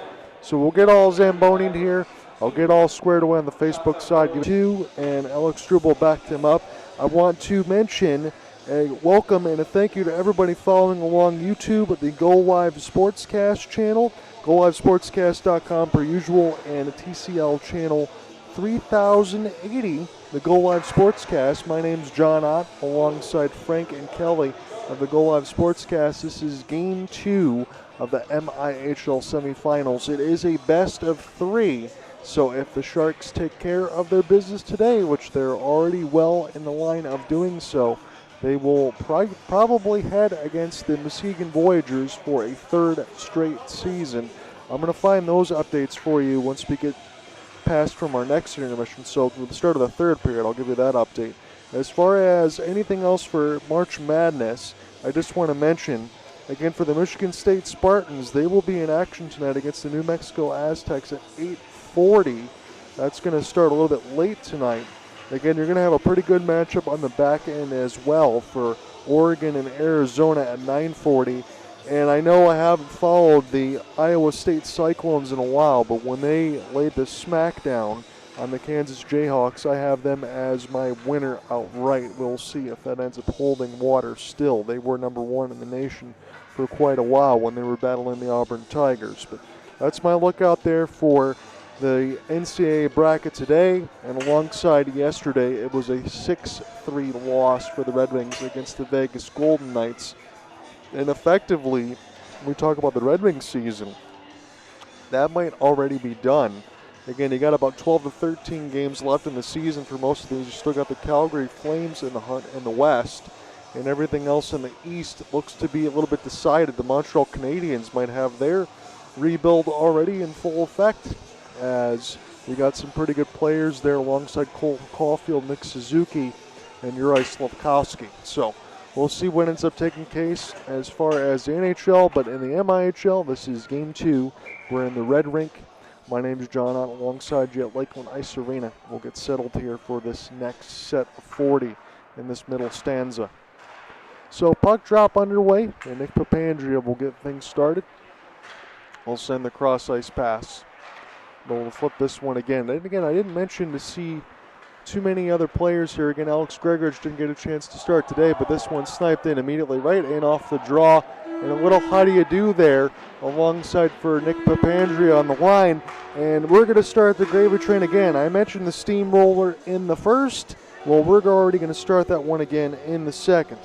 So we'll get all Zamboni'd here. I'll get all squared away on the Facebook side. Give 2, and Alex Struble backed him up. I want to mention a welcome and a thank you to everybody following along YouTube at the Go Live Sportscast channel, GoLiveSportscast.com per usual, and a TCL channel 3080, the Go Live Sportscast. My name's John Ott, alongside Frank and Kelly of the Go Live Sportscast. This is Game 2 of the MIHL semifinals. It is a best of 3, so if the Sharks take care of their business today, which they're already well in the line of doing so, they will probably head against the Muskegon Voyagers for a 3rd straight season. I'm going to find those updates for you once we get past from our next intermission. So with the start of the 3rd period, I'll give you that update. As far as anything else for March Madness, I just want to mention, again, for the Michigan State Spartans, they will be in action tonight against the New Mexico Aztecs at 8:40. That's going to start a little bit late tonight. Again, you're going to have a pretty good matchup on the back end as well for Oregon and Arizona at 9:40. And I know I haven't followed the Iowa State Cyclones in a while, but when they laid the smackdown on the Kansas Jayhawks, I have them as my winner outright. We'll see if that ends up holding water still. They were number one in the nation for quite a while when they were battling the Auburn Tigers. But that's my look out there for the NCAA bracket today, and alongside yesterday, it was a 6-3 loss for the Red Wings against the Vegas Golden Knights. And effectively, when we talk about the Red Wings season, that might already be done. Again, you got about 12 to 13 games left in the season for most of these. You still got the Calgary Flames in the hunt in the West, and everything else in the East looks to be a little bit decided. The Montreal Canadiens might have their rebuild already in full effect, as you got some pretty good players there alongside Cole Caulfield, Nick Suzuki, and Juraj Slafkowski. So we'll see what ends up taking place as far as the NHL, but in the MIHL, this is Game 2. We're in the Red Rink. My name is John Ott, alongside you at Lakeland Ice Arena. We'll get settled here for this next set of 40 in this middle stanza. So puck drop underway, and Nick Papandrea will get things started. We'll send the cross ice pass. But we'll flip this one again. And again, I didn't mention to see too many other players here. Again, Alex Gregorich didn't get a chance to start today, but this one sniped in immediately right in off the draw. And a little how do you do there alongside for Nick Papandrea on the line. And we're going to start the gravy train again. I mentioned the steamroller in the first. Well, we're already going to start that one again in the second.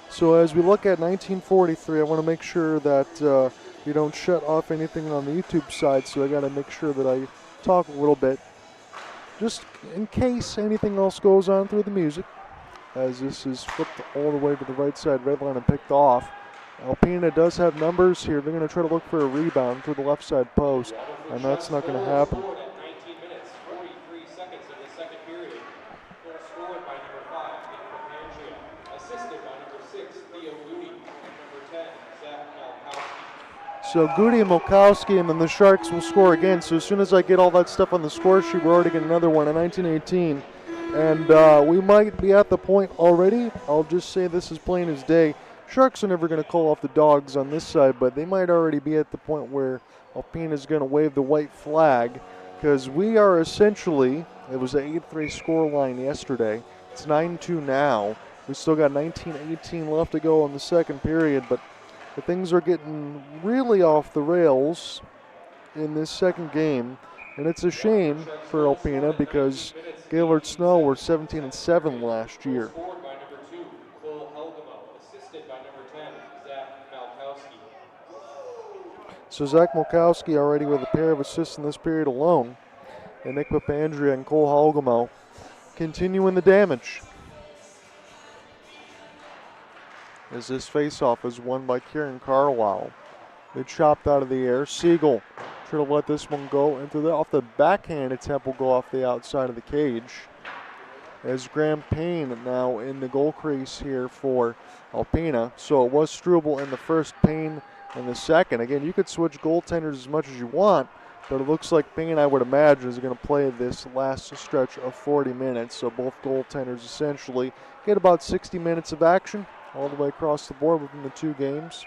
So as we look at 1943, I want to make sure that you don't shut off anything on the YouTube side, so I got to make sure that I talk a little bit, just in case anything else goes on through the music, as this is flipped all the way to the right side red line and picked off. Alpena does have numbers here. They're going to try to look for a rebound through the left side post, and that's not going to happen. 19 minutes, 43 seconds in the second period. Goal scored by number 5, Nick Papandrea. Assisted by number 6, Theo Goody. Number 10, Zach Malkowski. So Goody and Malkowski, and then the Sharks will score again. So as soon as I get all that stuff on the score sheet, we're already getting another one in 1918. And we might be at the point already. I'll just say this is plain as day. Sharks are never going to call off the dogs on this side, but they might already be at the point where Alpena is going to wave the white flag, because we are essentially, it was an 8-3 score line yesterday. It's 9-2 now. We still got 19-18 left to go in the second period, but things are getting really off the rails in this second game. And it's a shame for Alpena, because Gaylord Snow were 17-7 last year. Scored by number 2, Cole Helgamo. Assisted by number 10, Zach Malkowski. So Zach Malkowski already with a pair of assists in this period alone. And Nick Papandrea and Cole Helgamo continuing the damage, as this faceoff is won by Kieran Carlisle. They chopped out of the air. Siegel try to let this one go into the off the backhand attempt will go off the outside of the cage. As Graham Payne now in the goal crease here for Alpena. So it was Struble in the first, Payne in the second. Again, you could switch goaltenders as much as you want, but it looks like Payne, I would imagine, is going to play this last stretch of 40 minutes. So both goaltenders essentially get about 60 minutes of action all the way across the board within the two games.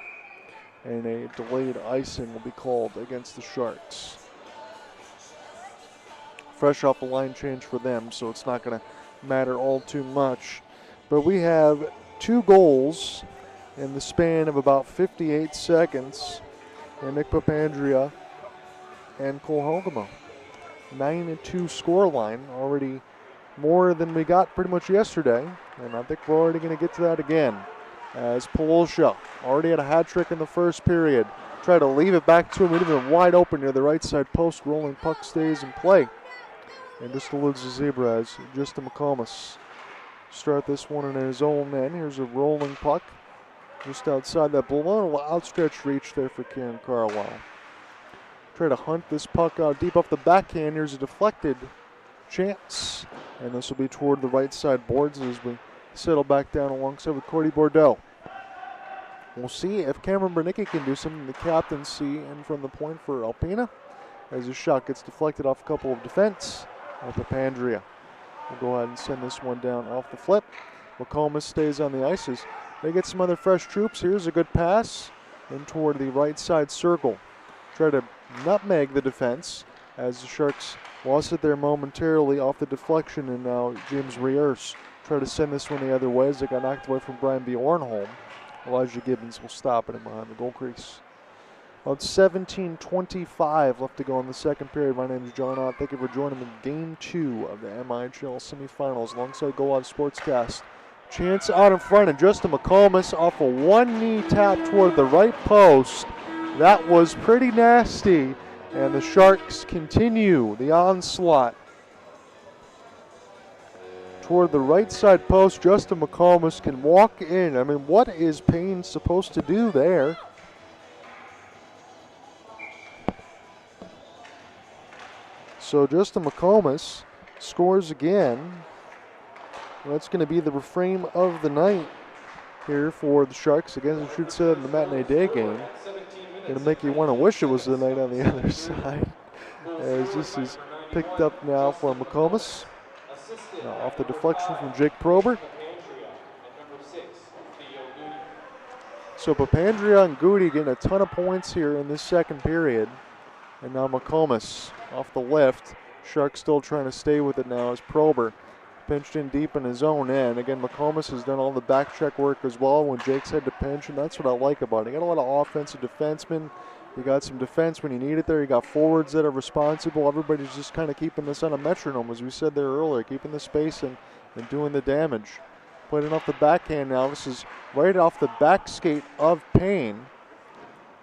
And a delayed icing will be called against the Sharks. Fresh off a line change for them, so it's not going to matter all too much. But we have 2 goals in the span of about 58 seconds. And Nick Papandrea and Cole Helgamo. 9-2 score line, already more than we got pretty much yesterday. And I think we're already going to get to that again, as Polosha already had a hat trick in the first period. Try to leave it back to him. We'd have been wide open near the right side post. Rolling puck stays in play. And just eludes the zebra as Justin McComas start this one in his own end. Here's a rolling puck just outside that blue line. Outstretched reach there for Kieran Carlisle. Try to hunt this puck out deep off the backhand. Here's a deflected chance. And this will be toward the right side boards as we settle back down alongside with Cordy Bordeaux. We'll see if Cameron Bernicki can do something. The captaincy in from the point for Alpena. as the shot gets deflected off a couple of defense. Papandrea will go ahead and send this one down off the flip. McComas stays on the ices. They get some other fresh troops. Here's a good pass in toward the right side circle. Try to nutmeg the defense as the Sharks lost it there momentarily off the deflection, and now James Riers try to send this one the other way as it got knocked away from Brian Bjornholm. Elijah Gibbons will stop it in behind the goal crease. About 17:25 left to go in the second period. My name is John Ott. Thank you for joining me in Game 2 of the MIHL semifinals alongside Go Live Sportscast. Chance out in front, and Justin McComas off a one-knee tap toward the right post. That was pretty nasty, and the Sharks continue the onslaught. Toward the right side post, Justin McComas can walk in. I mean, what is Payne supposed to do there? So Justin McComas scores again. That's going to be the refrain of the night here for the Sharks. Again, I should say in the matinee day game. Going to make you want to wish it was the night on the other side. As this is picked up now for McComas. Now off the deflection from Jake Prober. So Papandrea and Goody getting a ton of points here in this second period. And now McComas off the lift. Sharks still trying to stay with it now as Prober pinched in deep in his own end. Again, McComas has done all the back check work as well when Jake's had to pinch, and that's what I like about it. You got a lot of offensive defensemen. You got some defense when you need it there. You got forwards that are responsible. Everybody's just kind of keeping this on a metronome, as we said there earlier, keeping the space and doing the damage. Played it off the backhand now. This is right off the back skate of Payne.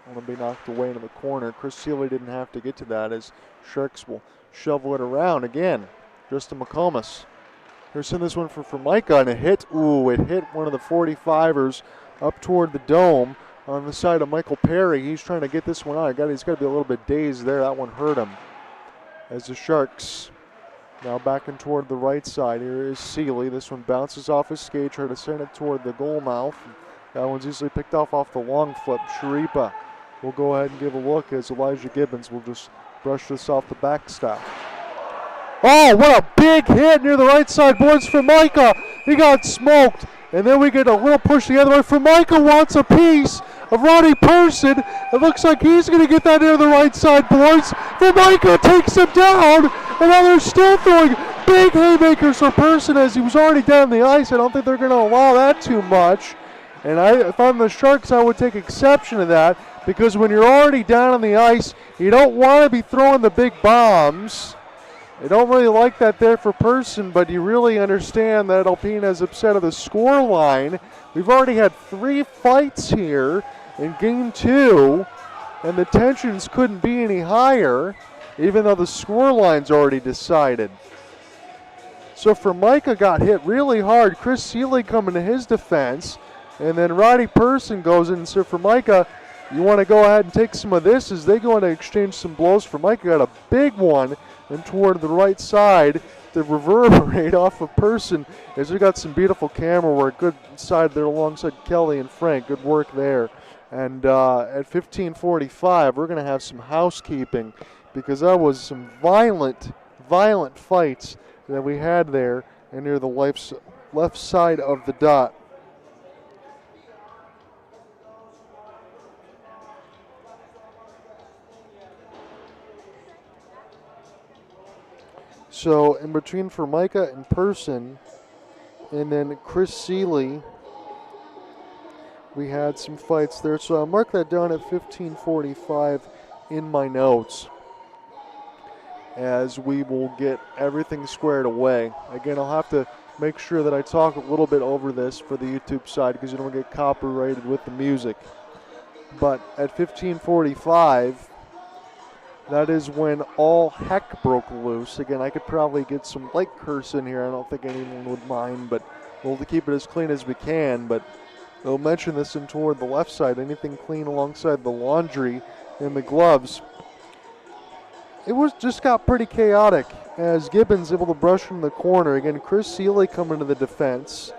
Going to be knocked away into the corner. Chris Seeley didn't have to get to that as Sharks will shovel it around again. Justin McComas. Here's send this one for Micah, and it hit. Ooh, it hit one of the 45ers up toward the dome on the side of Michael Perry. He's trying to get this one out. He's got to be a little bit dazed there. That one hurt him. As the Sharks now backing toward the right side. Here is Seeley. This one bounces off his skate. Try to send it toward the goal mouth. That one's easily picked off the long flip. Sharipa will go ahead and give a look as Elijah Gibbons will just brush this off the backstop. Oh, what a big hit near the right side boards for Micah. He got smoked. And then we get a little push the other way for Micah. Wants a piece of Ronnie Person. It looks like he's going to get that near the right side boards. For Micah takes him down. And now they're still throwing big haymakers for Person as he was already down the ice. I don't think they're going to allow that too much. And if I'm the Sharks, I would take exception to that, because when you're already down on the ice, you don't want to be throwing the big bombs. I don't really like that there for Person, but you really understand that Alpena is upset at the score line. We've already had 3 fights here in Game 2, and the tensions couldn't be any higher, even though the score line's already decided. So for Micah got hit really hard. Chris Seeley coming to his defense, and then Roddy Person goes in. So for Micah, you want to go ahead and take some of this as they go in to exchange some blows. For Micah, got a big one and toward the right side to reverberate off a Person as we got some beautiful camera work. Good side there alongside Kelly and Frank. Good work there. And at 15:45, we're going to have some housekeeping, because that was some violent fights that we had there and near the left side of the dot. So in between for Micah and Person, and then Chris Seeley, we had some fights there. So I'll mark that down at 15:45 in my notes, as we will get everything squared away. Again, I'll have to make sure that I talk a little bit over this for the YouTube side, because you don't get copyrighted with the music. But at 15:45, that is when all heck broke loose. Again, I could probably get some light curse in here. I don't think anyone would mind, but we'll keep it as clean as we can. But they'll mention this in toward the left side. Anything clean alongside the laundry and the gloves. It just got pretty chaotic as Gibbons able to brush from the corner. Again, Chris Seeley coming to the defense.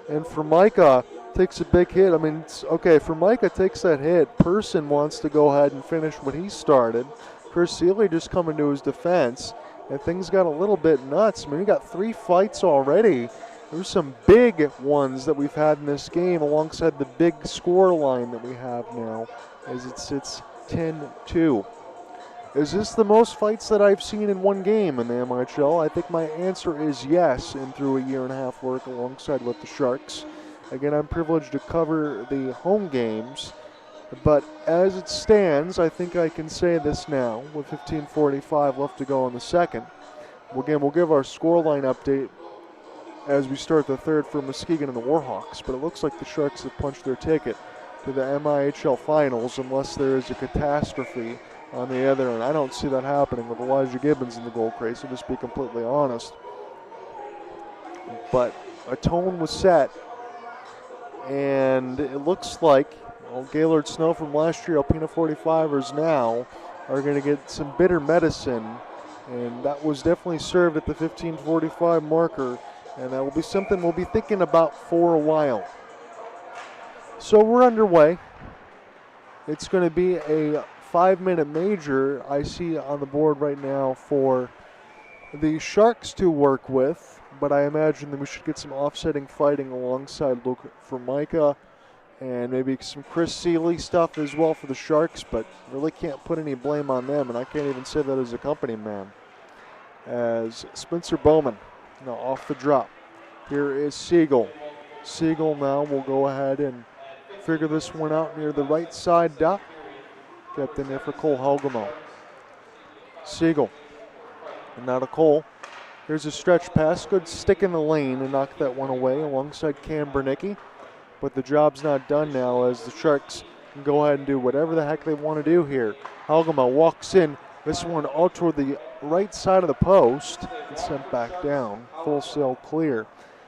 And for Micah, takes a big hit. I mean, okay, for Micah takes that hit. Person wants to go ahead and finish what he started. Chris Seeley just coming to his defense, and things got a little bit nuts. I mean, we got 3 fights already. There's some big ones that we've had in this game alongside the big score line that we have now as it sits 10-2. Is this the most fights that I've seen in one game in the MIHL? I think my answer is yes, and through a year and a half work alongside with the Sharks. Again, I'm privileged to cover the home games, but as it stands, I think I can say this now with 15:45 left to go in the second. Again, we'll give our scoreline update as we start the third for Muskegon and the Warhawks, but it looks like the Sharks have punched their ticket to the MIHL finals unless there is a catastrophe on the other end. I don't see that happening with Elijah Gibbons in the goal crate, so just be completely honest. But a tone was set, and it looks like Gaylord Snow from last year, Alpena 45ers now, are going to get some bitter medicine, and that was definitely served at the 15:45 marker, and that will be something we'll be thinking about for a while. So we're underway. It's going to be a 5-minute major I see on the board right now for the Sharks to work with, but I imagine that we should get some offsetting fighting alongside Luke Formica and maybe some Chris Seeley stuff as well for the Sharks, but really can't put any blame on them, and I can't even say that as a company man. As Spencer Bowman now off the drop. Here is Siegel. Siegel now will go ahead and figure this one out near the right side dot. Kept in there for Cole Helgamo. Siegel. And now to Cole. Here's a stretch pass. Good stick in the lane and knock that one away alongside Cam Bernicki. But the job's not done now as the Sharks can go ahead and do whatever the heck they want to do here. Helgamo walks in. This one out toward the right side of the post and sent back down. Full sail clear.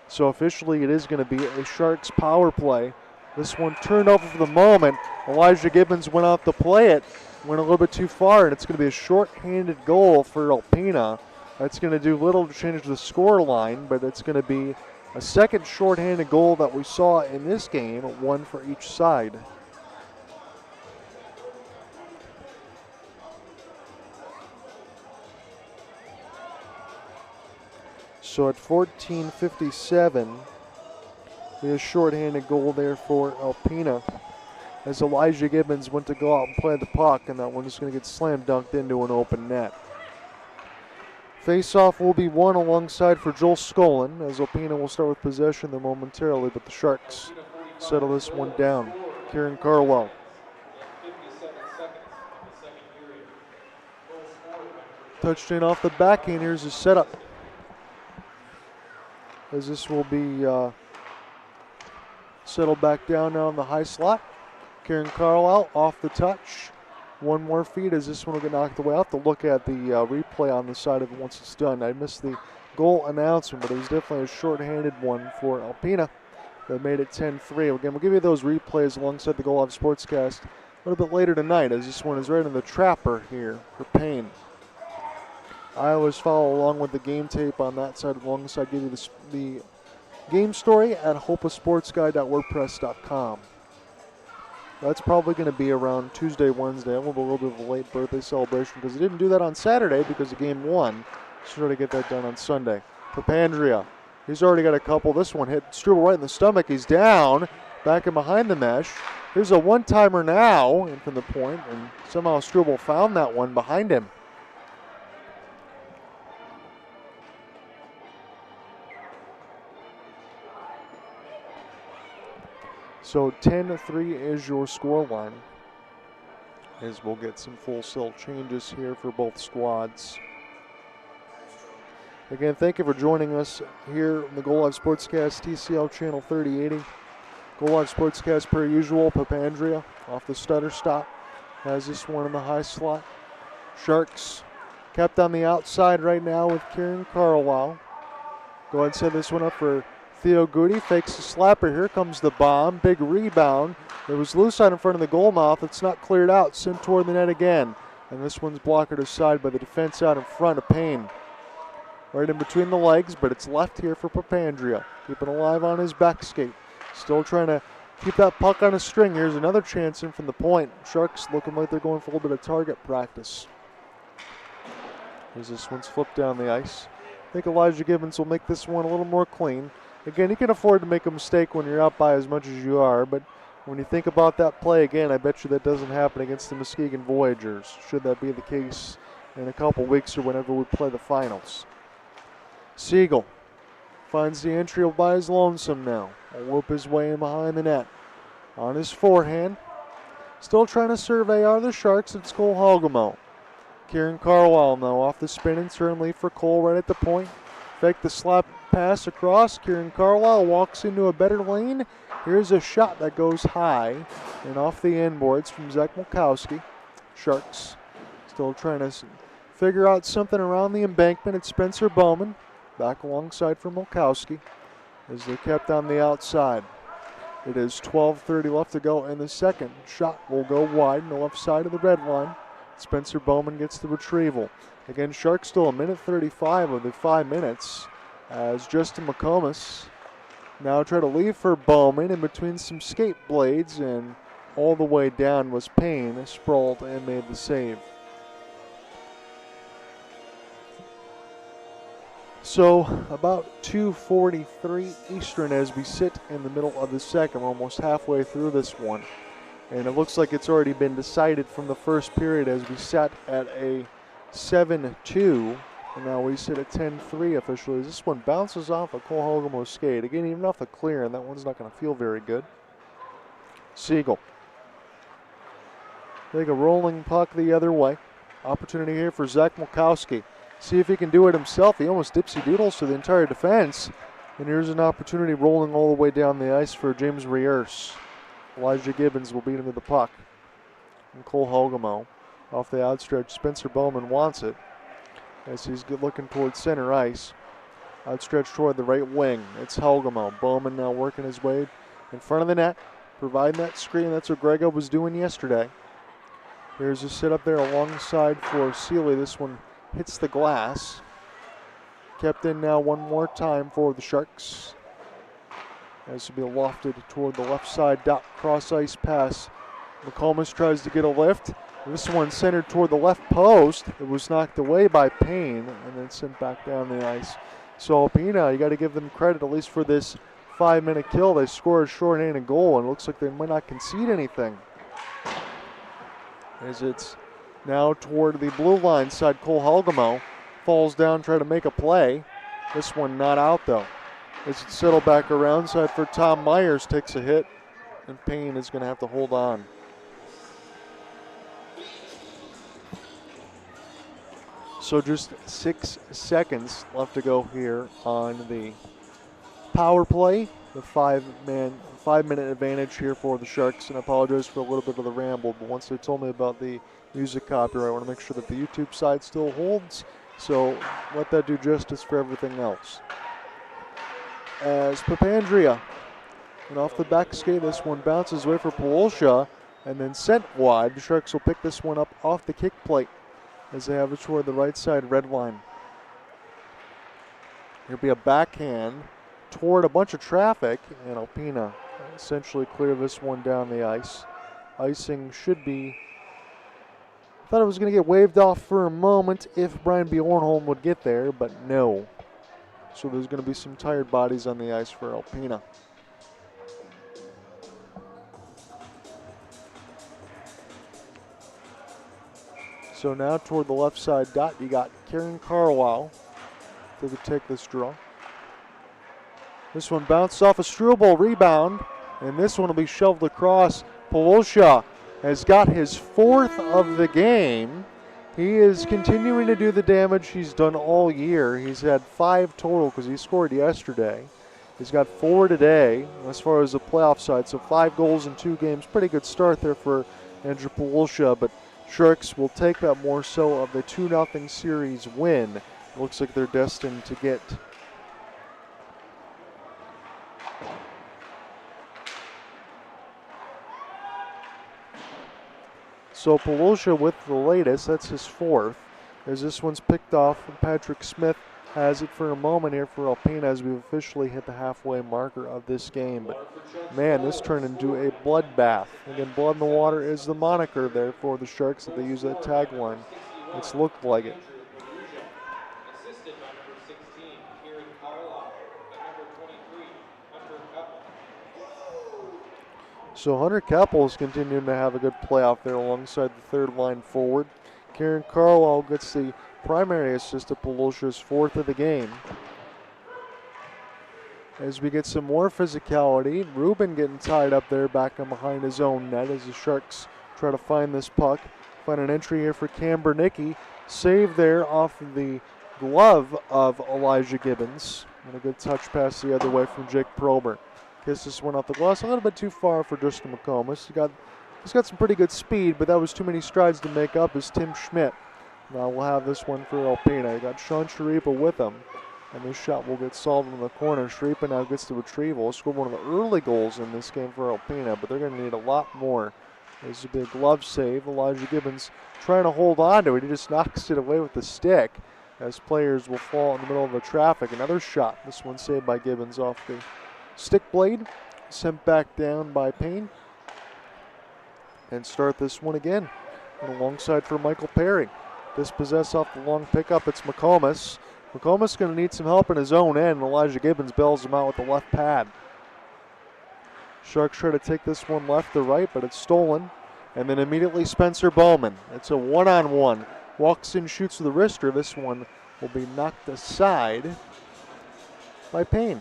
So officially it is going to be a Sharks power play. This one turned over for the moment. Elijah Gibbons went out to play it. Went a little bit too far, and it's going to be a short-handed goal for Alpena. That's going to do little to change the score line, but it's going to be a second short-handed goal that we saw in this game, one for each side. So at 14:57, a short-handed goal there for Alpena as Elijah Gibbons went to go out and play the puck, and that one is going to get slam dunked into an open net. Face-off will be won alongside for Joel Skolin as Alpena will start with possession there momentarily, but the Sharks settle this one down. Kieran Carwell. Touched in off the backhand. Here's his setup. As this will be settled back down now in the high slot. Kieran Carlisle off the touch. One more feed as this one will get knocked away. I'll have to look at the replay on the side of it once it's done. I missed the goal announcement, but it was definitely a short-handed one for Alpena that made it 10-3. Again, we'll give you those replays alongside the Goal Live Sportscast a little bit later tonight as this one is right in the trapper here for Payne. I always follow along with the game tape on that side alongside give you the game story at hopeasportsguy.wordpress.com. That's probably going to be around Tuesday, Wednesday. We'll have a little bit of a late birthday celebration because he didn't do that on Saturday because of game one. So try to get that done on Sunday. Papandrea, he's already got a couple. This one hit Struble right in the stomach. He's down, back and behind the mesh. Here's a one-timer now in from the point, and somehow Struble found that one behind him. So 10-3 is your score line as we'll get some full cell changes here for both squads. Again, thank you for joining us here on the Goal Live Sportscast TCL channel 3080. Goal Live Sportscast per usual. Papandrea off the stutter stop. Has this one in the high slot. Sharks kept on the outside right now with Kieran Carlisle. Go ahead and set this one up for Theo Goody. Fakes the slapper. Here comes the bomb. Big rebound. It was loose out in front of the goal mouth. It's not cleared out. Sent toward the net again. And this one's blocked aside by the defense out in front of Payne. Right in between the legs, but it's left here for Papandrea. Keeping alive on his back skate. Still trying to keep that puck on a string. Here's another chance in from the point. Sharks looking like they're going for a little bit of target practice. As this one's flipped down the ice. I think Elijah Gibbons will make this one a little more clean. Again, you can afford to make a mistake when you're out by as much as you are, but when you think about that play again, I bet you that doesn't happen against the Muskegon Voyagers, should that be the case in a couple weeks or whenever we play the finals. Siegel finds the entry by his lonesome now. Will whoop his way in behind the net. On his forehand. Still trying to survey are the Sharks. It's Cole Hogemo. Kieran Carwell now off the spin and turn lead for Cole right at the point. Fake the slap pass across. Kieran Carwell walks into a better lane. Here's a shot that goes high and off the inboards from Zach Milkowski. Sharks still trying to figure out something around the embankment. It's Spencer Bowman back alongside for Milkowski as they're kept on the outside. It is 12:30 left to go in the second. Shot will go wide on the left side of the red line. Spencer Bowman gets the retrieval. Again, Sharks still a minute 35 of the 5 minutes as Justin McComas now try to leave for Bowman in between some skate blades, and all the way down was Payne, sprawled and made the save. So about 2:43 Eastern as we sit in the middle of the second. We're almost halfway through this one. And it looks like it's already been decided from the first period as we sat at a 7-2. And now we sit at 10-3 officially. This one bounces off a Cole Hogemo's skate. Again, even off the clear, and that one's not going to feel very good. Siegel. Take a rolling puck the other way. Opportunity here for Zach Milkowski. See if he can do it himself. He almost dipsy-doodles to the entire defense. And here's an opportunity rolling all the way down the ice for James Riers. Elijah Gibbons will beat him to the puck. And Cole Hogemo off the outstretch. Spencer Bowman wants it as he's looking towards center ice. Outstretched toward the right wing. It's Hogemo. Bowman now working his way in front of the net, providing that screen. That's what Grego was doing yesterday. Here's a sit up there alongside for Seeley. This one hits the glass. Kept in now one more time for the Sharks. As to be lofted toward the left side, dot cross ice pass. McComas tries to get a lift. This one centered toward the left post. It was knocked away by Payne and then sent back down the ice. So Alpena, you got to give them credit at least for this 5-minute kill. They scored a shorthanded goal and it looks like they might not concede anything. As it's now toward the blue line side, Cole Hogemo falls down, trying to make a play. This one not out though. As it's settled back around side for Tom Myers, takes a hit, and Payne is going to have to hold on. So just 6 seconds left to go here on the power play. The 5-minute advantage here for the Sharks, and I apologize for a little bit of the ramble, but once they told me about the music copyright, I want to make sure that the YouTube side still holds, so let that do justice for everything else. As Papandrea, and off the back skate, this one bounces away for Polosha and then sent wide. The Sharks will pick this one up off the kick plate as they have it toward the right side red line. There'll be a backhand toward a bunch of traffic, and Alpena essentially clear this one down the ice. Icing should be, I thought it was going to get waved off for a moment if Brian Bjornholm would get there, but no. So there's going to be some tired bodies on the ice for Alpena. So now toward the left side dot, you got Kieran Carwell to take this draw. This one bounced off a Struble rebound, and this one will be shoved across. Polosha has got his 4th of the game. He is continuing to do the damage he's done all year. He's had 5 total because he scored yesterday. He's got 4 today as far as the playoff side, so 5 goals in 2 games. Pretty good start there for Andrew Polosha, but Sharks will take that more so of the 2-0 series win. It looks like they're destined to get so Polosha with the latest, that's his 4th. As this one's picked off, Patrick Smith has it for a moment here for Alpena as we've officially hit the halfway marker of this game. But man, this turned into a bloodbath. Again, blood in the water is the moniker there for the Sharks that they use that tagline. It's looked like it. So Hunter Keppel is continuing to have a good playoff there alongside the third line forward. Kieran Carlisle gets the primary assist to Polosha's fourth of the game. As we get some more physicality, Ruben getting tied up there back in behind his own net as the Sharks try to find this puck. Find an entry here for Cam Bernicki. Save there off of the glove of Elijah Gibbons. And a good touch pass the other way from Jake Prober. Kiss this one off the glass, a little bit too far for Justin McComas. He's got some pretty good speed, but that was too many strides to make up as Tim Schmidt. Now we'll have this one for Alpena. You got Sean Sharipa with him. And this shot will get solved in the corner. Sharipa now gets the retrieval. Scored one of the early goals in this game for Alpena, but they're going to need a lot more. There's a big glove save. Elijah Gibbons trying to hold on to it. He just knocks it away with the stick as players will fall in the middle of the traffic. Another shot. This one saved by Gibbons off the stick blade. Sent back down by Payne. And start this one again. And alongside for Michael Perry. Dispossess off the long pickup. It's McComas. McComas going to need some help in his own end. Elijah Gibbons bails him out with the left pad. Sharks try to take this one left to right, but it's stolen. And then immediately Spencer Bowman. It's a one-on-one. Walks in, shoots with the wrister. This one will be knocked aside by Payne.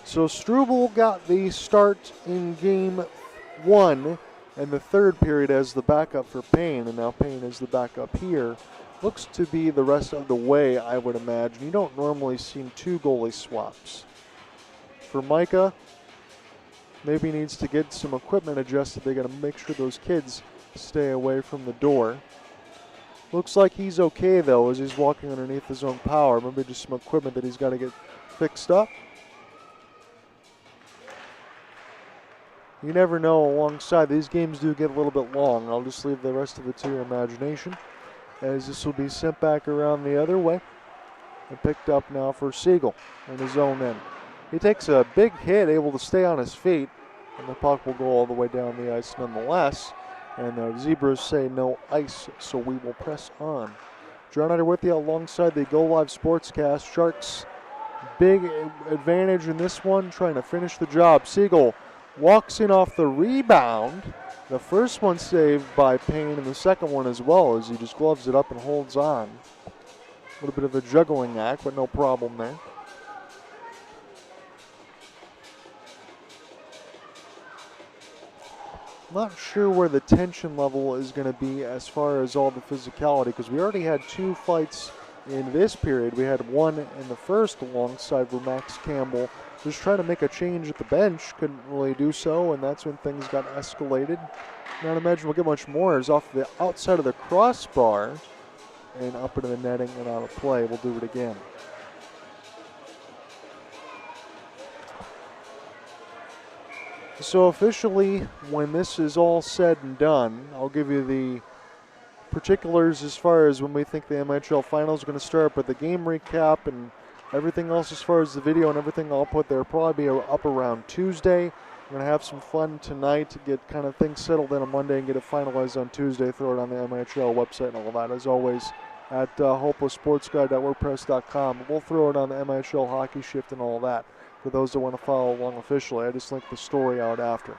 So Struble got the start in game one and the third period as the backup for Payne, and now Payne is the backup here. Looks to be the rest of the way, I would imagine. You don't normally see two goalie swaps. For Micah, maybe needs to get some equipment adjusted. They got to make sure those kids stay away from the door. Looks like he's okay though as he's walking underneath his own power. Maybe just some equipment that he's got to get fixed up. You never know alongside. These games do get a little bit long. I'll just leave the rest of it to your imagination as this will be sent back around the other way and picked up now for Siegel in his own end. He takes a big hit, able to stay on his feet, and the puck will go all the way down the ice nonetheless. And the Zebras say no ice, so we will press on. John Utter with you alongside the Go Live Sportscast. Sharks, big advantage in this one, trying to finish the job. Siegel walks in off the rebound. The first one saved by Payne, and the second one as well, as he just gloves it up and holds on. A little bit of a juggling act, but no problem there. Not sure where the tension level is going to be as far as all the physicality, because we already had two fights in this period. We had one in the first alongside with Max Campbell. Just trying to make a change at the bench, couldn't really do so, and that's when things got escalated. Not imagine we'll get much more. Is off the outside of the crossbar and up into the netting and out of play. We'll do it again. So officially, when this is all said and done, I'll give you the particulars as far as when we think the MIHL Finals are going to start, but the game recap and everything else as far as the video and everything I'll put there probably be up around Tuesday. We're going to have some fun tonight to get kind of things settled in on Monday and get it finalized on Tuesday. Throw it on the MIHL website and all of that. As always, at hopelesssportsguy.wordpress.com. We'll throw it on the MIHL Hockey Shift and all of that for those that want to follow along officially. I just linked the story out after.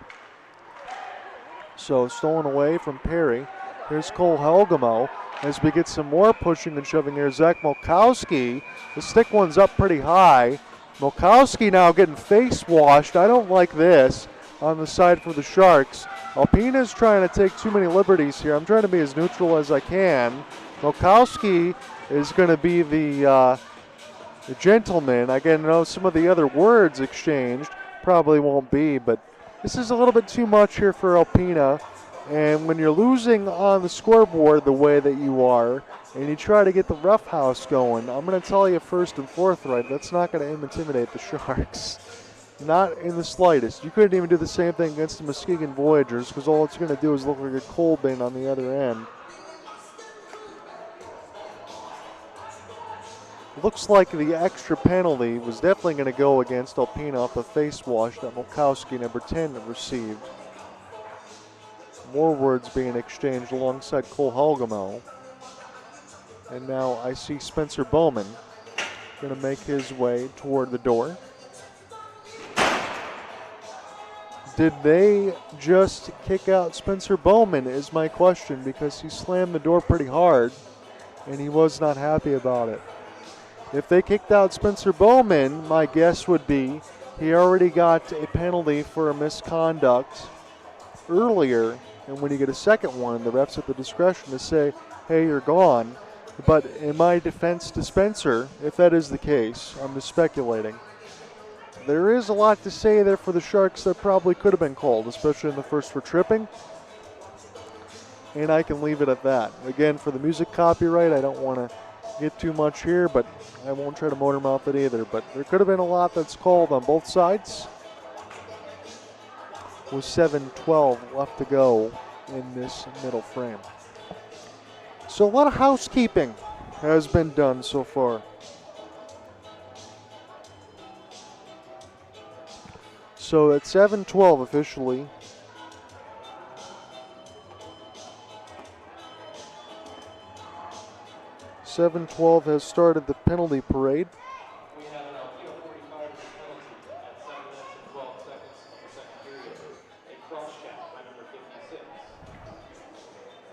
So stolen away from Perry. Here's Cole Helgamo. As we get some more pushing and shoving here, Zach Molkowski. The stick one's up pretty high. Molkowski now getting face washed. I don't like this on the side for the Sharks. Alpena's trying to take too many liberties here. I'm trying to be as neutral as I can. Molkowski is going to be the gentleman. I can know some of the other words exchanged. Probably won't be, but this is a little bit too much here for Alpena. And when you're losing on the scoreboard the way that you are, and you try to get the roughhouse going, I'm going to tell you first and forthright, that's not going to intimidate the Sharks. Not in the slightest. You couldn't even do the same thing against the Muskegon Voyagers, because all it's going to do is look like a coal bin on the other end. Looks like the extra penalty was definitely going to go against Alpena off the face wash that Molkowski, number 10, received. More words being exchanged alongside Cole Helgamo. And now I see Spencer Bowman going to make his way toward the door. Did they just kick out Spencer Bowman is my question, because he slammed the door pretty hard and he was not happy about it. If they kicked out Spencer Bowman, my guess would be he already got a penalty for a misconduct earlier, and when you get a second one, the refs have the discretion to say, hey, you're gone. But in my defense to Spencer, if that is the case, I'm just speculating, there is a lot to say there for the Sharks that probably could have been called, especially in the first for tripping. And I can leave it at that. Again, for the music copyright, I don't want to get too much here, but I won't try to motor mouth it either. But there could have been a lot that's called on both sides. With 7:12 left to go in this middle frame. So a lot of housekeeping has been done so far. So at 7:12 officially, .712 has started the penalty parade. We have an Alpena 45 penalty at 7 minutes and 12 seconds in the second period. A cross check by number 56.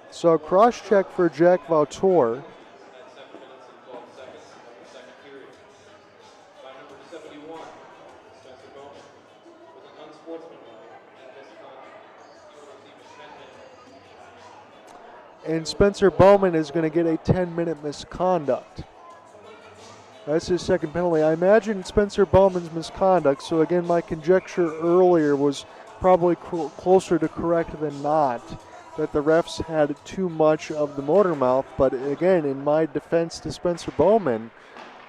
So a cross check for Jack Vautour. At 7 minutes and 12 seconds of the second period. By number 71, Spencer Bowman. With an unsportsmanlike and misconduct. He will receive a 10-minute. And Spencer Bowman is going to get a 10-minute misconduct. That's his second penalty. I imagine Spencer Bowman's misconduct, so again, my conjecture earlier was probably closer to correct than not, that the refs had too much of the motor mouth. But again, in my defense to Spencer Bowman,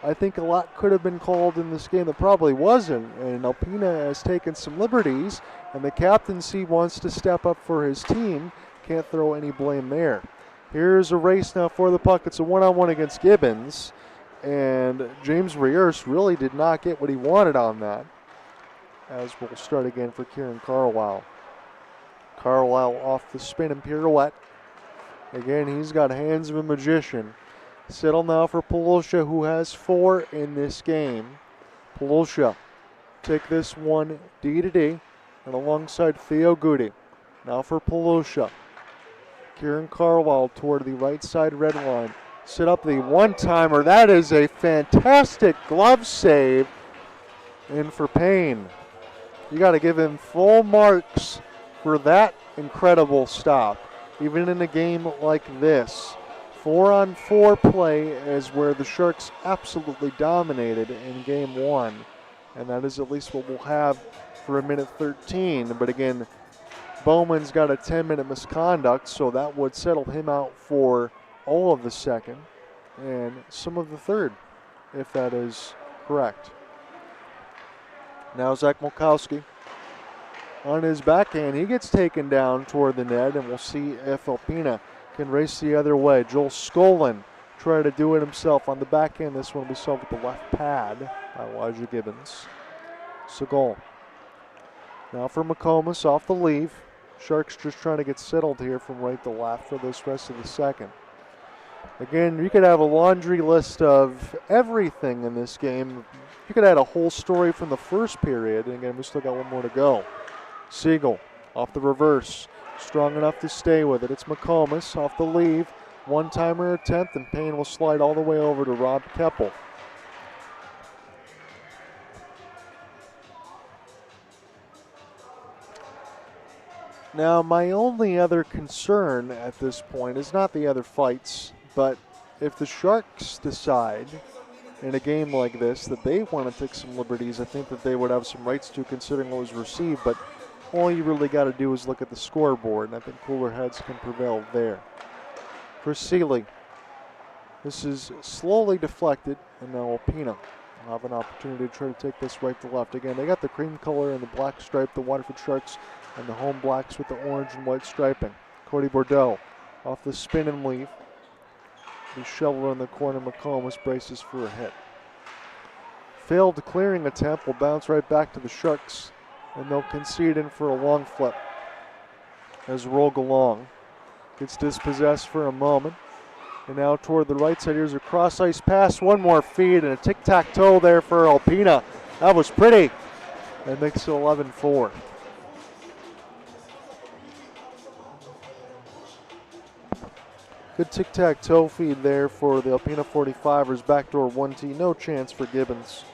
I think a lot could have been called in this game that probably wasn't. And Alpena has taken some liberties, and the captaincy wants to step up for his team. Can't throw any blame there. Here's a race now for the puck. It's a one-on-one against Gibbons. And James Riers really did not get what he wanted on that. As we'll start again for Kieran Carlisle. Carlisle off the spin and pirouette. Again, he's got hands of a magician. Settle now for Polosha, who has 4 in this game. Polosha take this one D to D, and alongside Theo Goody. Now for Polosha. Kieran Carlisle toward the right side red line. Set up the one-timer. That is a fantastic glove save. And for Payne, you got to give him full marks for that incredible stop. Even in a game like this, 4-on-4 play is where the Sharks absolutely dominated in game 1. And that is at least what we'll have for a minute 13. But again, Bowman's got a 10-minute misconduct, so that would settle him out for all of the second and some of the third, if that is correct. Now Zach Mulkowski on his backhand. He gets taken down toward the net, and we'll see if Alpena can race the other way. Joel Skolin try to do it himself on the backhand. This one will be solved with the left pad by Elijah Gibbons. Segal. Now for McComas off the leave. Sharks just trying to get settled here from right to left for this rest of the second. Again, you could have a laundry list of everything in this game. You could add a whole story from the first period. And again, we still got one more to go. Siegel off the reverse. Strong enough to stay with it. It's McComas off the leave. One-timer attempt, and Payne will slide all the way over to Rob Keppel. Now, my only other concern at this point is not the other fights, but if the Sharks decide in a game like this that they want to take some liberties, I think that they would have some rights to, considering what was received. But all you really got to do is look at the scoreboard, and I think cooler heads can prevail there. Chris Seeley. This is slowly deflected, and now Alpena will have an opportunity to try to take this right to left. Again, they got the cream color and the black stripe, the Waterford Sharks, and the home blacks with the orange and white striping. Cody Bordeaux off the spin and leave. The shovel in the corner. McComas braces for a hit. Failed clearing attempt will bounce right back to the Sharks, and they'll concede in for a long flip as Rogalong gets dispossessed for a moment. And now toward the right side, here's a cross-ice pass, one more feed, and a tic-tac-toe there for Alpena. That was pretty. That makes it 11-4. Good tic-tac-toe feed there for the Alpena 45ers. Backdoor 1T, no chance for Gibbons.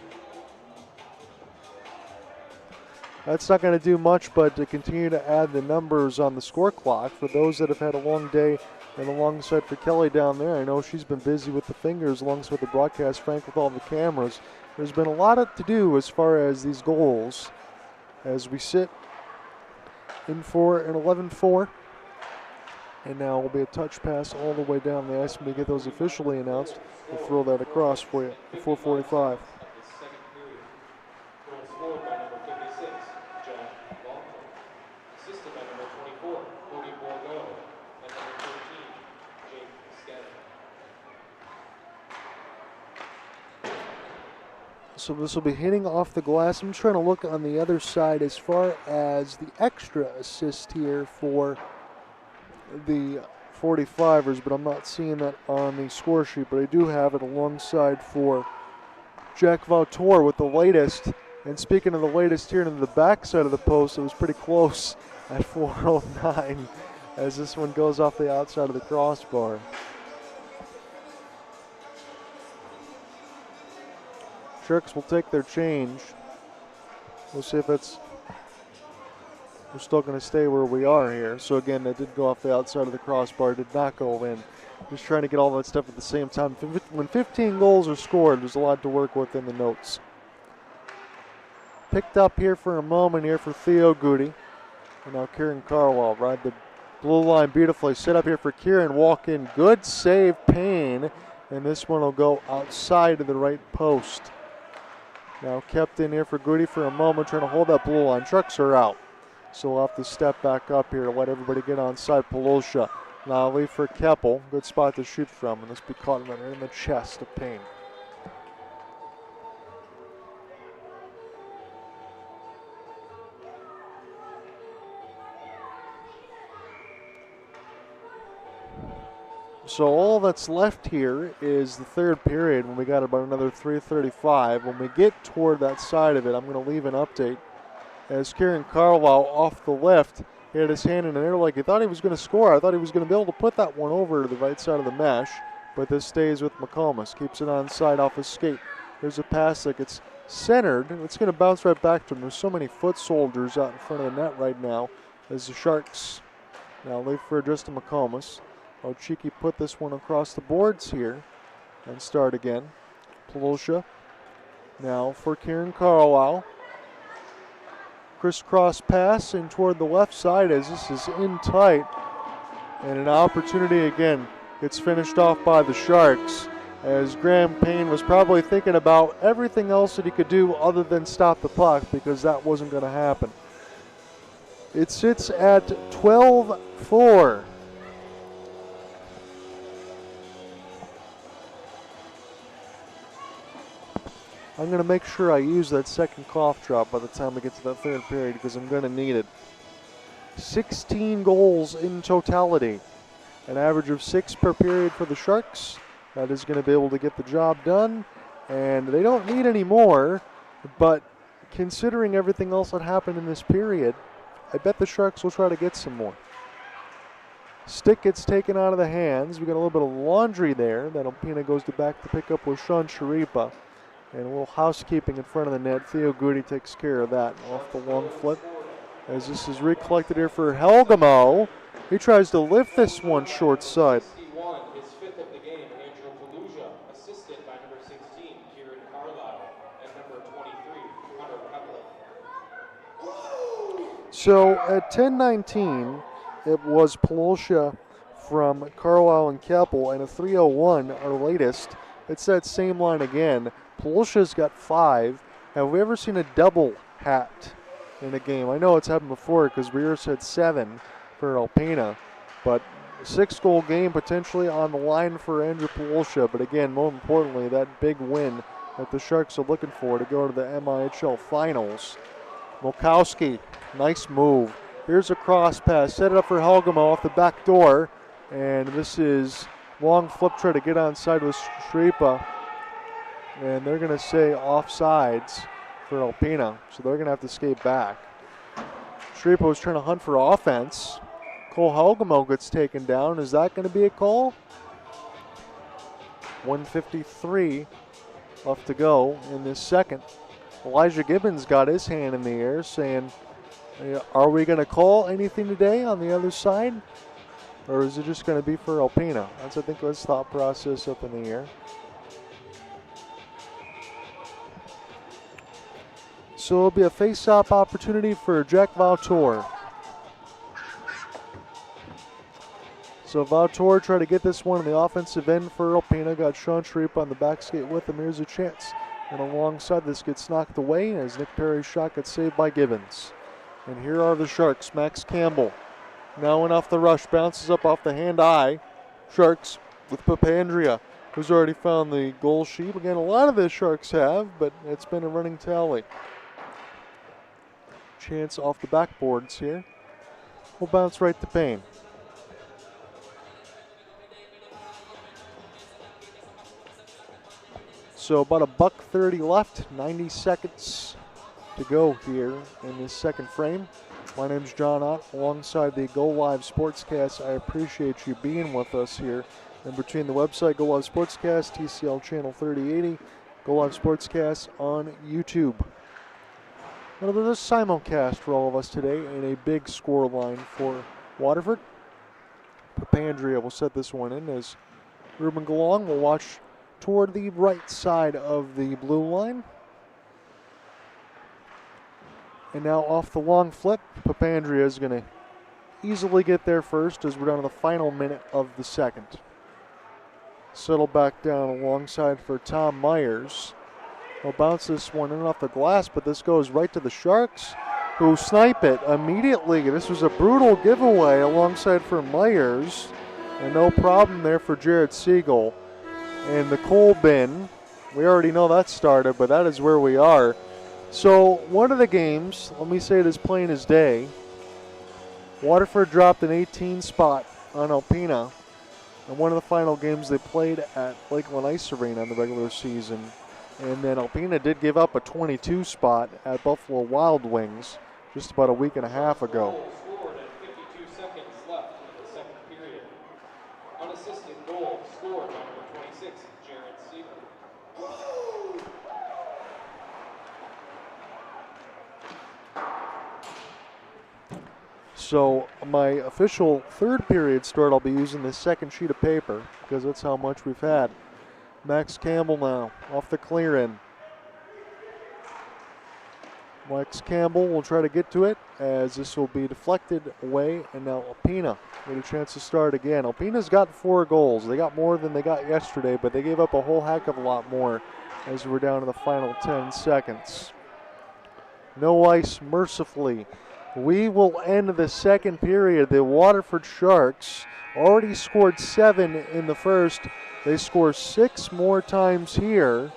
That's not going to do much but to continue to add the numbers on the score clock for those that have had a long day, and alongside for Kelly down there. I know she's been busy with the fingers alongside the broadcast, Frank with all the cameras. There's been a lot to do as far as these goals as we sit in for an 11-4. And now will be a touch pass all the way down the ice. When we get those officially announced, we'll throw that across for you at 4:45. So this will be hitting off the glass. I'm trying to look on the other side as far as the extra assist here for the 45ers, but I'm not seeing that on the score sheet, but I do have it alongside for Jack Vautour with the latest. And speaking of the latest here into the back side of the post, it was pretty close at 4:09 as this one goes off the outside of the crossbar. Sharks will take their change. We'll see if it's, we're still going to stay where we are here. So again, that did go off the outside of the crossbar, did not go in. Just trying to get all that stuff at the same time. When 15 goals are scored, there's a lot to work with in the notes. Picked up here for a moment here for Theo Goody. And now Kieran Carwell ride the blue line beautifully. Set up here for Kieran, walk in, good save, Payne. And this one will go outside of the right post. Now kept in here for Goody for a moment, trying to hold that blue line. Trucks are out. So we'll have to step back up here to let everybody get on side. Polosha. Now leave for Keppel. Good spot to shoot from, and this be caught in the chest of Payne. So all that's left here is the third period when we got about another 3:35. When we get toward that side of it, I'm going to leave an update as Kieran Carlisle off the left had his hand in the air like he thought he was going to score. I thought he was going to be able to put that one over to the right side of the mesh, but this stays with McComas. Keeps it on side off his skate. There's a pass that gets centered, and it's going to bounce right back to him. There's so many foot soldiers out in front of the net right now as the Sharks now leave for Justin McComas. Ochiki put this one across the boards here and start again. Polosha now for Kieran Carlisle. Crisscross pass in toward the left side as this is in tight. And an opportunity again gets finished off by the Sharks as Graham Payne was probably thinking about everything else that he could do other than stop the puck because that wasn't going to happen. It sits at 12-4. I'm going to make sure I use that second cough drop by the time we get to that third period because I'm going to need it. 16 goals in totality. An average of 6 per period for the Sharks. That is going to be able to get the job done. And they don't need any more, but considering everything else that happened in this period, I bet the Sharks will try to get some more. Stick gets taken out of the hands. We got a little bit of laundry there that Alpena goes to back to pick up with Sean Sharipa. And a little housekeeping in front of the net. Theo Goody takes care of that off the long flip. As this is recollected here for Helgamo. He tries to lift this one short side. His fifth of the game, Andrew Kaluja, assisted by number 16, Kieran Carlisle, and number 23, Hunter Pepler. So at 10:19, it was Polosha from Carlisle and Keppel, and a 3:01, our latest. It's that same line again. Polosha's got 5. Have we ever seen a double hat in a game? I know it's happened before because Rears had 7 for Alpena, but a 6-goal game potentially on the line for Andrew Polosha. But again, more importantly, that big win that the Sharks are looking for to go to the MIHL finals. Molkowski, nice move. Here's a cross pass, set it up for Helgamo off the back door, and this is long flip try to get onside with Shripa. And they're going to say offsides for Alpena, so they're going to have to skate back. Shripa was trying to hunt for offense. Cole Helgamo gets taken down. Is that going to be a call? 1:53 left to go in this second. Elijah Gibbons got his hand in the air saying, are we going to call anything today on the other side? Or is it just going to be for Alpena? That's, I think, his thought process up in the air. So it'll be a face-off opportunity for Jack Valtor. So Valtor tried to get this one on the offensive end for Alpena. Got Sean Sharif on the back skate with him. Here's a chance. And alongside this gets knocked away as Nick Perry's shot gets saved by Gibbons. And here are the Sharks. Max Campbell now went off the rush. Bounces up off the hand-eye. Sharks with Papandrea, who's already found the goal sheet. Again, a lot of the Sharks have, but it's been a running tally. Chance off the backboards here. Will bounce right to Payne. So about $1:30 left, 90 seconds to go here in this second frame. My name's John Ott, alongside the Go Live Sportscast. I appreciate you being with us here. And between the website Go Live Sportscast, TCL Channel 3080, Go Live Sportscast on YouTube. Now there's a simulcast for all of us today and a big score line for Waterford. Papandrea will set this one in as Ruben Galong will watch toward the right side of the blue line. And now off the long flip, Papandrea is going to easily get there first as we're down to the final minute of the second. Settle back down alongside for Tom Myers. He'll bounce this one in off the glass, but this goes right to the Sharks, who snipe it immediately. This was a brutal giveaway alongside for Myers, and no problem there for Jared Siegel. And the coal bin, we already know that started, but that is where we are. So one of the games, let me say it as plain as day, Waterford dropped an 18 spot on Alpena in one of the final games they played at Lakeland Ice Arena in the regular season. And then Alpena did give up a 22 spot at Buffalo Wild Wings just about a week and a half ago. Goal scored at 52 seconds left in the second period. Unassisted goal scored by number 26, Jared Siegel. So my official third period start, I'll be using this second sheet of paper because that's how much we've had. Max Campbell now off the clear in. Max Campbell will try to get to it as this will be deflected away, and now Alpena get a chance to start again. Alpena's got 4 goals. They got more than they got yesterday, but they gave up a whole heck of a lot more as we're down to the final 10 seconds. No ice mercifully. We will end the second period. The Waterford Sharks already scored 7 in the first. They score 6 more times here.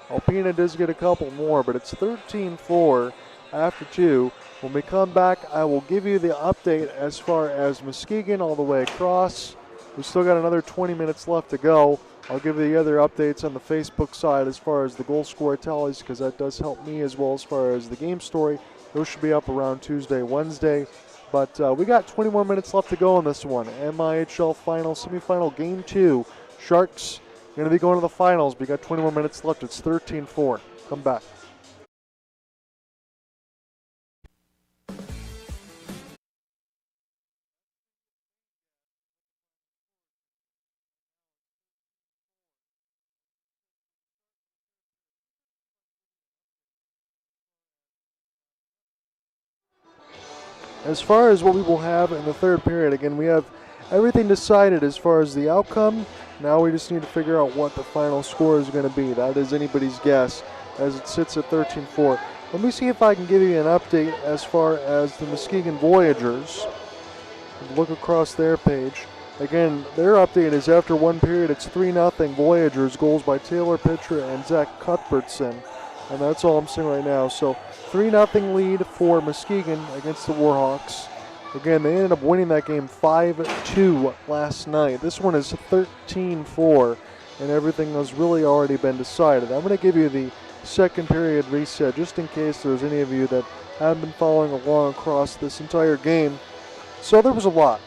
Alpena does get a couple more, but it's 13-4 after 2. When we come back, I will give you the update as far as Muskegon all the way across. We've still got another 20 minutes left to go. I'll give you the other updates on the Facebook side as far as the goal score tallies, because that does help me as well as far as the game story. Those should be up around Tuesday, Wednesday. But we got 20 more minutes left to go on this one. MIHL final, semifinal, game 2. Sharks going to be going to the finals. We got 20 more minutes left. It's 13-4. Come back. As far as what we will have in the third period, again, we have everything decided as far as the outcome. Now we just need to figure out what the final score is going to be. That is anybody's guess as it sits at 13-4. Let me see if I can give you an update as far as the Muskegon Voyagers. Look across their page. Again, their update is after one period, it's 3-0 Voyagers, goals by Taylor Pitcher and Zach Cuthbertson. And that's all I'm seeing right now. So 3-0 lead for Muskegon against the Warhawks. Again, they ended up winning that game 5-2 last night. This one is 13-4, and everything has really already been decided. I'm going to give you the second period reset just in case there's any of you that haven't been following along across this entire game. So there was a lot.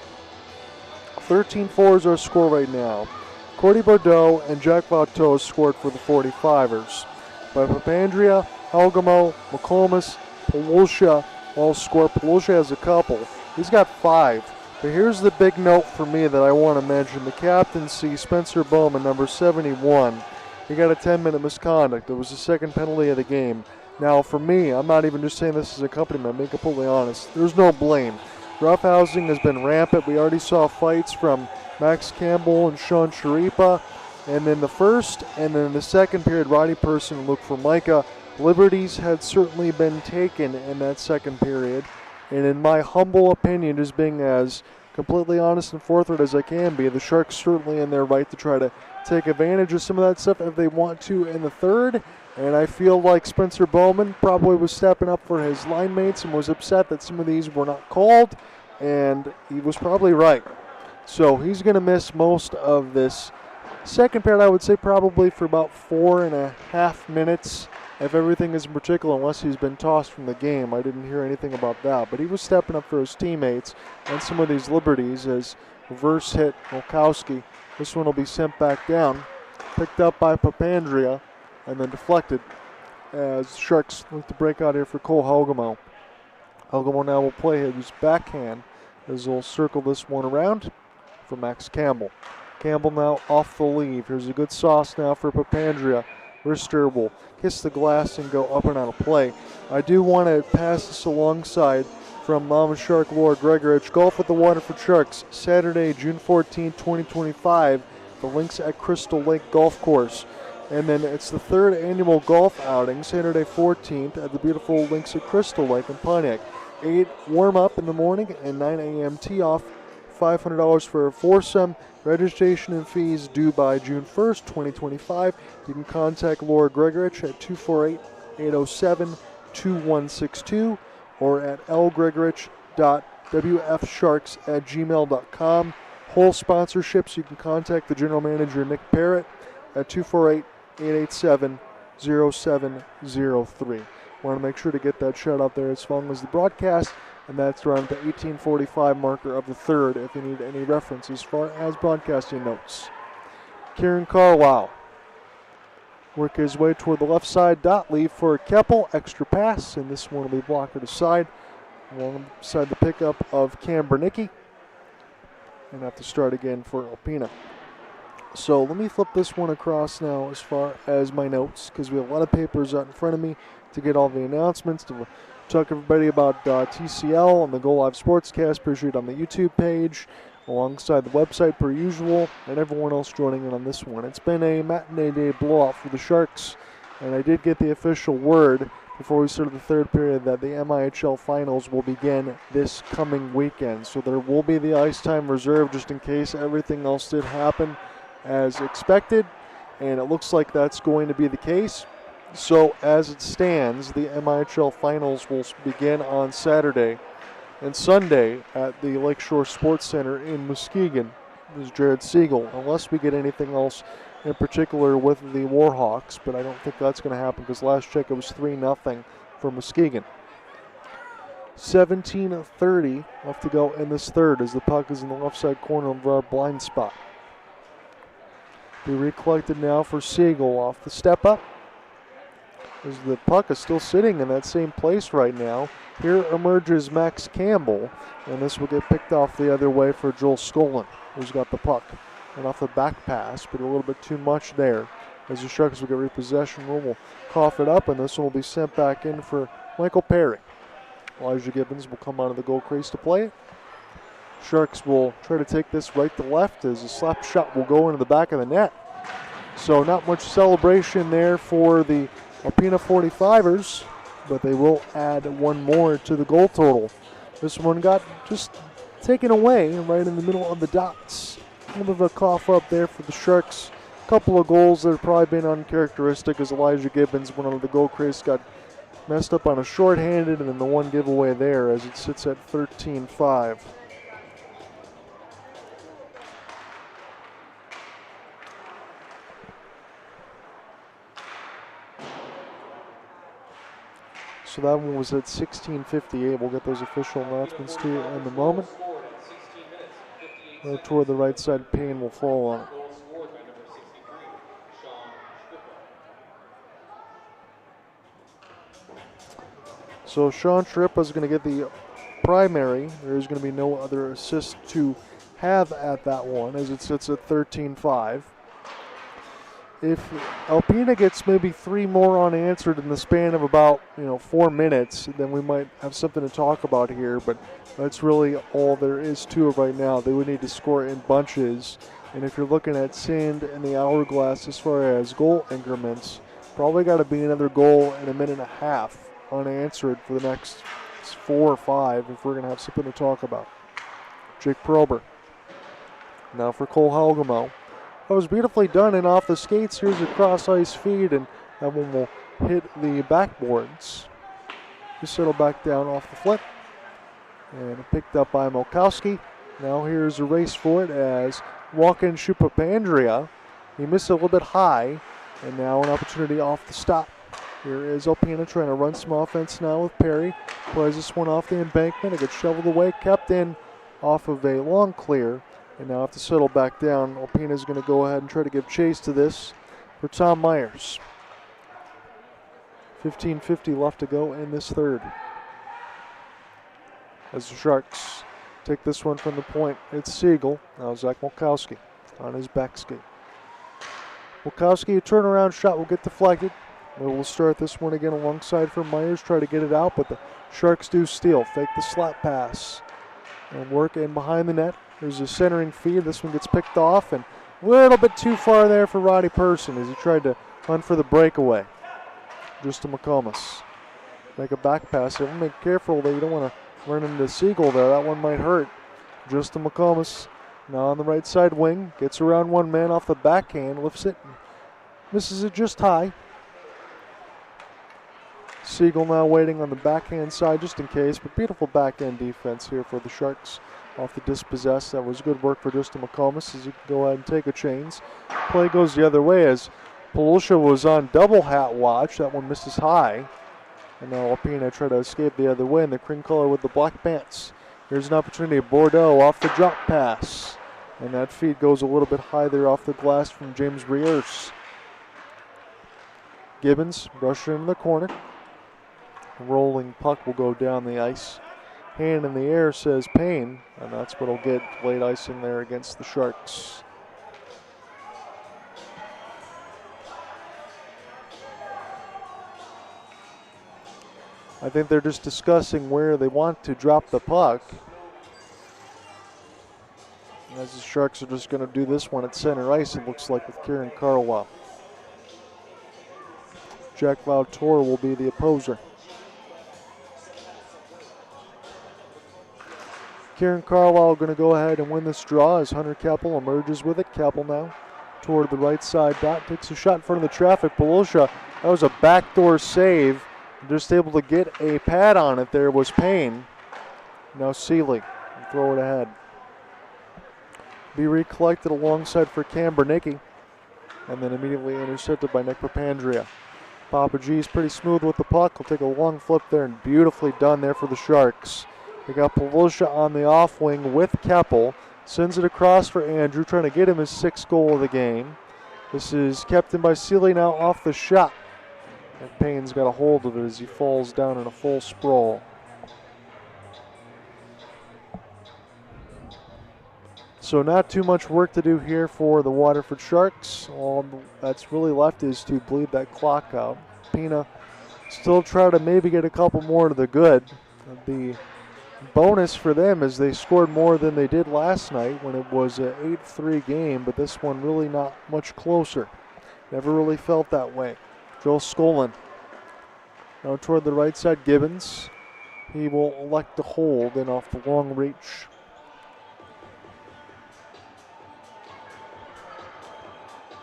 13-4 is our score right now. Cordy Bordeaux and Jack Vauteau scored for the 45ers. But Papandrea, Helgamo, McComas, Polosha all score. Polosha has a couple. He's got 5. But here's the big note for me that I want to mention. The captaincy, Spencer Bowman, number 71. He got a 10-minute misconduct. It was the second penalty of the game. Now, for me, I'm not even just saying this as a company man, I'm being completely honest. There's no blame. Roughhousing has been rampant. We already saw fights from Max Campbell and Sean Sharipa. And then the first and then the second period, Rodney Person and Luke Formica. Liberties had certainly been taken in that second period. And in my humble opinion, just being as completely honest and forthright as I can be, the Sharks certainly in their right to try to take advantage of some of that stuff if they want to in the third. And I feel like Spencer Bowman probably was stepping up for his line mates and was upset that some of these were not called. And he was probably right. So he's going to miss most of this second period, I would say probably for about 4.5 minutes. If everything is in particular, unless he's been tossed from the game. I didn't hear anything about that. But he was stepping up for his teammates and some of these liberties as reverse hit Milkowski. This one will be sent back down. Picked up by Papandrea and then deflected as the Sharks look to break out here for Cole Helgamo. Helgamo now will play his backhand as he'll circle this one around for Max Campbell. Campbell now off the leave. Here's a good sauce now for Papandrea. Rister will kiss the glass and go up and out of play. I do want to pass this alongside from Mama Shark Lord Gregorich. Golf with the Waterford Sharks, Saturday, June 14, 2025. The links at Crystal Lake Golf Course. And then it's the third annual golf outing, Saturday 14th at the beautiful links at Crystal Lake in Pontiac. 8 warm-up in the morning and 9 a.m. tee-off. $500 for a foursome. Registration and fees due by June 1st, 2025. You can contact Laura Gregorich at 248-807-2162 or at lgregorich.wfsharks@gmail.com. Whole sponsorships, you can contact the general manager, Nick Parrott, at 248-887-0703. Want to make sure to get that shout out there as long as the broadcast. And that's around the 18:45 marker of the third if you need any reference as far as broadcasting notes. Kieran Carlisle work his way toward the left side. Dot leave for Keppel. Extra pass, and this one will be blocked aside alongside the pickup of Cam Bernicki. And have to start again for Alpena. So let me flip this one across now as far as my notes because we have a lot of papers out in front of me to get all the announcements, to talk to everybody about TCL and the Go Live Sportscast, appreciate on the YouTube page, alongside the website per usual, and everyone else joining in on this one. It's been a matinee day blowout for the Sharks, and I did get the official word before we started the third period that the MIHL finals will begin this coming weekend. So there will be the ice time reserved just in case everything else did happen as expected, and it looks like that's going to be the case. So as it stands, the MIHL finals will begin on Saturday and Sunday at the Lakeshore Sports Center in Muskegon. This is Jared Siegel, unless we get anything else in particular with the Warhawks, but I don't think that's going to happen because last check it was 3-0 for Muskegon. 17:30 left to go in this third as the puck is in the left side corner of our blind spot. Be recollected now for Siegel off the step up. As the puck is still sitting in that same place right now. Here emerges Max Campbell, and this will get picked off the other way for Joel Skolin, who's got the puck. And off the back pass, but a little bit too much there. As the Sharks will get repossession, will cough it up, and this one will be sent back in for Michael Perry. Elijah Gibbons will come out of the goal crease to play it. Sharks will try to take this right to left as a slap shot will go into the back of the net. So not much celebration there for the Alpena 45ers, but they will add one more to the goal total. This one got just taken away right in the middle of the dots. A little bit of a cough up there for the Sharks. A couple of goals that have probably been uncharacteristic as Elijah Gibbons went under the goal crease, got messed up on a shorthanded, and then the one giveaway there as it sits at 13-5. So that one was at 16:58. We'll get those official announcements to you in a moment. Toward the right side, Payne will fall on it. Goal scored by number 63, Sean Strippa. So Sean Shrippa is going to get the primary. There's going to be no other assist to have at that one as it sits at 13-5. If Alpena gets maybe 3 more unanswered in the span of about 4 minutes, then we might have something to talk about here. But that's really all there is to it right now. They would need to score in bunches. And if you're looking at sand and the hourglass as far as goal increments, probably got to be another goal in a minute and a half unanswered for the next 4 or 5 if we're going to have something to talk about. Jake Prober. Now for Cole Halgamo. That was beautifully done and off the skates. Here's a cross ice feed, and that one will hit the backboards. Just settle back down off the flip. And picked up by Molkowski. Now here's a race for it as walk-in Shupapandria. He missed a little bit high, and now an opportunity off the stop. Here is Alpena trying to run some offense now with Perry. Plays this one off the embankment. It gets shoveled away, kept in off of a long clear. And now have to settle back down. Alpena is going to go ahead and try to give chase to this for Tom Myers. 15:50 left to go in this third. As the Sharks take this one from the point, it's Siegel. Now Zach Molkowski on his back skate. Molkowski, a turnaround shot will get deflected. We will start this one again alongside for Myers. Try to get it out, but the Sharks do steal. Fake the slap pass and work in behind the net. There's a centering feed. This one gets picked off and a little bit too far there for Roddy Person as he tried to hunt for the breakaway. Just to McComas. Make a back pass. Everyone be careful that you don't want to run into Siegel there. That one might hurt. Just to McComas. Now on the right side wing. Gets around one man off the backhand. Lifts it. And misses it just high. Siegel now waiting on the backhand side just in case. But beautiful backhand defense here for the Sharks. Off the dispossessed. That was good work for Justin McComas as he can go ahead and take a chains. Play goes the other way as Polusha was on double hat watch. That one misses high. And now Alpena try to escape the other way in the cream color with the black pants. Here's an opportunity. Bordeaux off the drop pass. And that feed goes a little bit high there off the glass from James Briers. Gibbons rushed into the corner. Rolling puck will go down the ice. Hand in the air says Payne, and that's what will get late icing there against the Sharks. I think they're just discussing where they want to drop the puck. And as the Sharks are just going to do this one at center ice, it looks like with Kieran Carlisle. Jack Lautor will be the opposer. Kieran Carlisle going to go ahead and win this draw as Hunter Keppel emerges with it. Keppel now toward the right side dot, takes a shot in front of the traffic. Polosha, that was a backdoor save. Just able to get a pad on it there was Payne. Now Seeley will throw it ahead. Be recollected alongside for Cam Bernicki and then immediately intercepted by Nick Papandrea. Papa G's pretty smooth with the puck. He'll take a long flip there and beautifully done there for the Sharks. They got Polosha on the off wing with Keppel. Sends it across for Andrew, trying to get him his 6th goal of the game. This is kept in by Seeley now off the shot. And Payne's got a hold of it as he falls down in a full sprawl. So not too much work to do here for the Waterford Sharks. All that's really left is to bleed that clock out. Pena still try to maybe get a couple more to the good. The bonus for them is they scored more than they did last night when it was an 8-3 game, but this one really not much closer. Never really felt that way. Joel Skolin now toward the right side, Gibbons. He will elect to hold in off the long reach.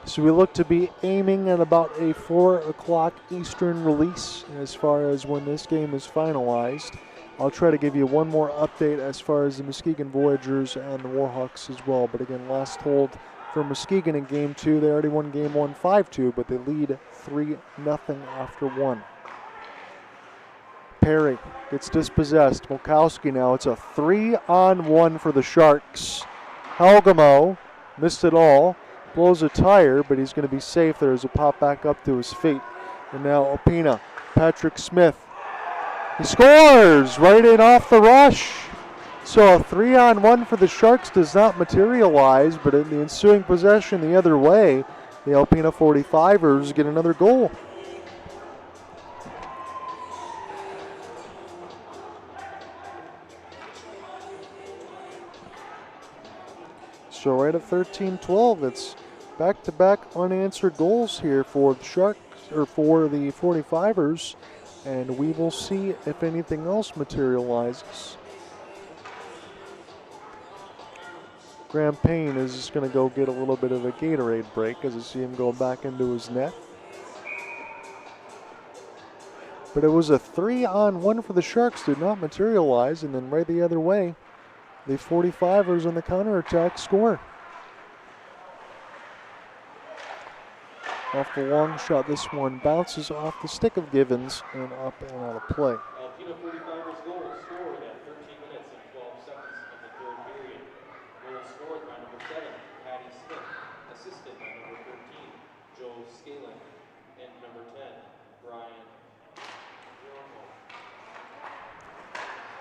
So we look to be aiming at about a 4 o'clock Eastern release as far as when this game is finalized. I'll try to give you one more update as far as the Muskegon Voyagers and the Warhawks as well. But again, last hold for Muskegon in Game 2. They already won Game 1 5-2, but they lead 3-0 after 1. Perry gets dispossessed. Molkowski now. It's a 3-on-1 for the Sharks. Helgamo missed it all. Blows a tire, but he's going to be safe there as a pop back up to his feet. And now Alpena, Patrick Smith. He scores right in off the rush. So a 3-on-1 for the Sharks does not materialize, but in the ensuing possession the other way, the Alpena 45ers get another goal. So right at 13-12, it's back-to-back unanswered goals here for the Sharks, or for the 45ers, and we will see if anything else materializes. Graham Payne is just going to go get a little bit of a Gatorade break as I see him go back into his net. But it was a 3-on-1 for the Sharks, did not materialize, and then right the other way, the 45ers on the counterattack score. Off the long shot, this one bounces off the stick of Givens and up and out of play. Alpena 45ers goal scored at 13 minutes and 12 seconds of the third period. Goal scored by number 7, Patty Smith, assisted by number 13, Joe Scaling, and number 10, Brian Bjornholm.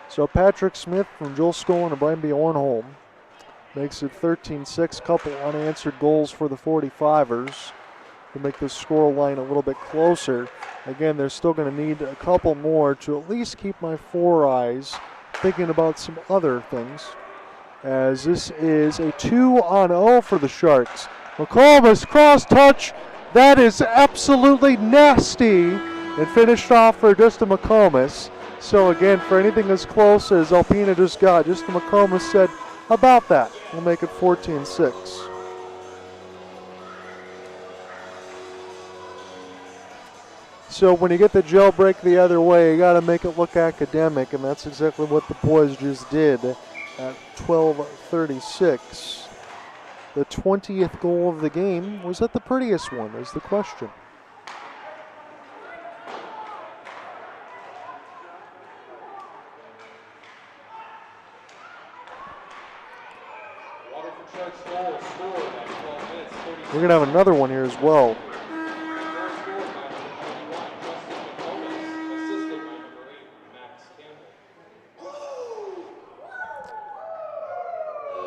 So Patrick Smith from Joel Scolen and Brian Bjornholm makes it 13-6, couple unanswered goals for the 45ers. To make this score line a little bit closer. Again, they're still going to need a couple more to at least keep my 4 eyes thinking about some other things. As this is a 2-on-0 for the Sharks. McComas cross touch. That is absolutely nasty. And finished off for just a McComas. So again, for anything as close as Alpena just got, just the McComas said about that. We'll make it 14-6. So when you get the jailbreak the other way, you got to make it look academic, and that's exactly what the boys just did at 12:36. The 20th goal of the game. Was that the prettiest one is the question. Waterford Sharks goal scored at 12 minutes, 30 We're going to have another one here as well.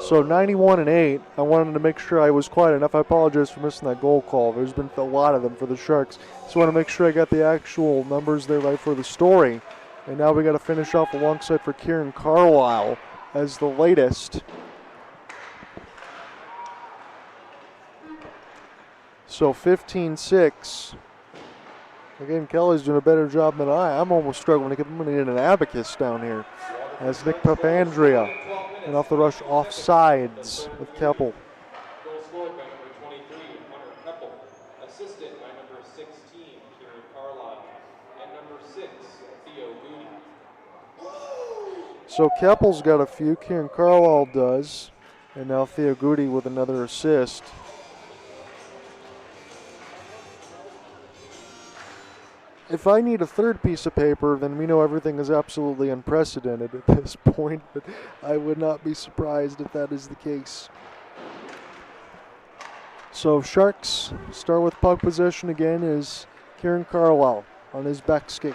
So 91-8, I wanted to make sure I was quiet enough. I apologize for missing that goal call. There's been a lot of them for the Sharks. Just want to make sure I got the actual numbers there right for the story. And now we got to finish off alongside for Kieran Carlisle as the latest. So 15-6. Again, Kelly's doing a better job than I. I'm almost struggling to get him in an abacus down here. As Nick Papandrea. And off the rush, offsides with Keppel. Goal scored by number 23, Hunter Keppel. Assisted by number 16, Kieran Carlisle. And number 6, Theo Goody. So Keppel's got a few, Kieran Carlisle does. And now Theo Goody with another assist. If I need a third piece of paper, then we know everything is absolutely unprecedented at this point, but I would not be surprised if that is the case. So Sharks start with puck possession again is Kieran Carlisle on his back skate.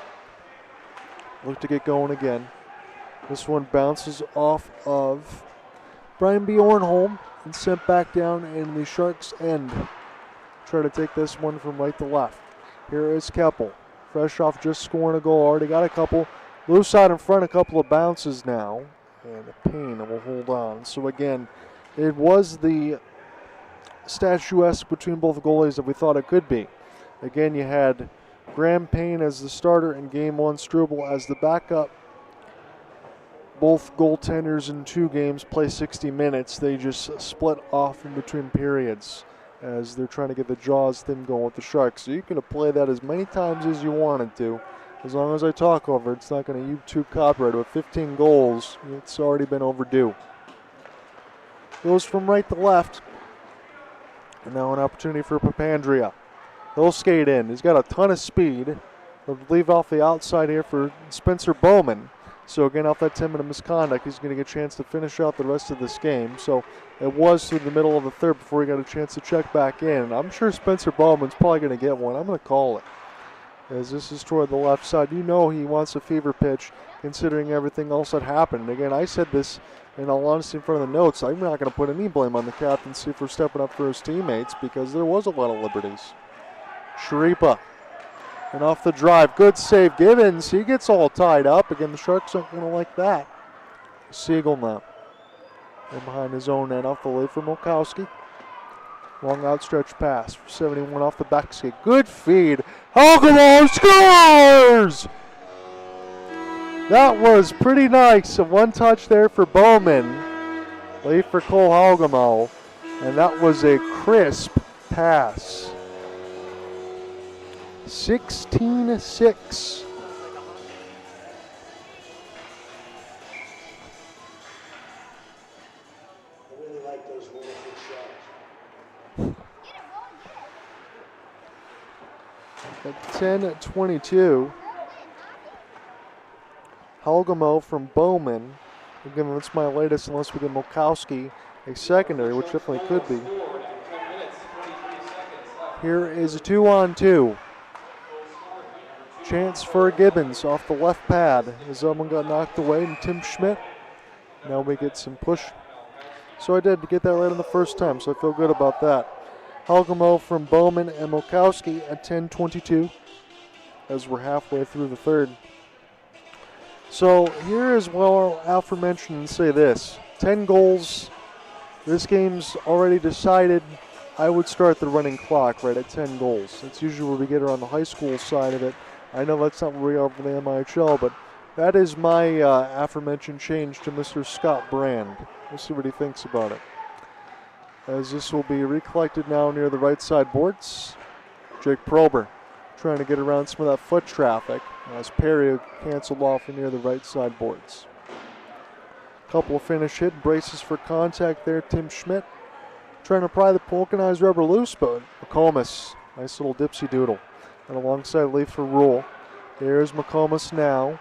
Look to get going again. This one bounces off of Brian Bjornholm and sent back down in the Sharks' end. Try to take this one from right to left. Here is Keppel. Fresh off just scoring a goal. Already got a couple. Loose out in front, a couple of bounces now. And Payne will hold on. So again, it was the statuesque between both goalies that we thought it could be. Again, you had Graham Payne as the starter in game 1, Struble as the backup. Both goaltenders in 2 games play 60 minutes. They just split off in between periods as they're trying to get the jaws thing going with the Sharks. So you can play that as many times as you wanted to. As long as I talk over it, it's not going to YouTube copyright. With 15 goals, it's already been overdue. Goes from right to left. And now an opportunity for Papandrea. He'll skate in. He's got a ton of speed. He'll leave off the outside here for Spencer Bowman. So again, off that 10-minute misconduct, he's going to get a chance to finish out the rest of this game. So it was through the middle of the third before he got a chance to check back in. I'm sure Spencer Bowman's probably going to get one. I'm going to call it. As this is toward the left side, you know he wants a fever pitch considering everything else that happened. Again, I said this in all honesty in front of the notes. I'm not going to put any blame on the captaincy for stepping up for his teammates because there was a lot of liberties. Sharipa. And off the drive, good save. Gibbons, he gets all tied up. Again, the Sharks aren't going to like that. Siegel now. And behind his own end, off the lid for Milkowski. Long outstretched pass for 71 off the back skate. Good feed. Hogamo scores! That was pretty nice. A one touch there for Bowman. Late for Cole Hogamo. And that was a crisp pass. 16-6. I really like those Waterford Sharks. At 10-22. Hogamo from Bowman. Again, that's my latest unless we get Milkowski, a secondary, which definitely could be. Here is a 2-on-2. Chance for Gibbons off the left pad as someone got knocked away, and Tim Schmidt. Now we get some push. So I did get that right on the first time, so I feel good about that. Hogamo from Bowman and Milkowski at 10-22 as we're halfway through the third. So here is what I'll aforemention and say this. 10 goals. This game's already decided. I would start the running clock right at 10 goals. That's usually where we get her on the high school side of it. I know that's not where we are for the MIHL, but that is my aforementioned change to Mr. Scott Brand. We'll see what he thinks about it. As this will be recollected now near the right side boards. Jake Prober trying to get around some of that foot traffic as Perry canceled off near the right side boards. Couple of finish hit, braces for contact there, Tim Schmidt. Trying to pry the vulcanized rubber loose, but McComas, nice little dipsy doodle. And alongside Leaf for Rule. There's McComas now.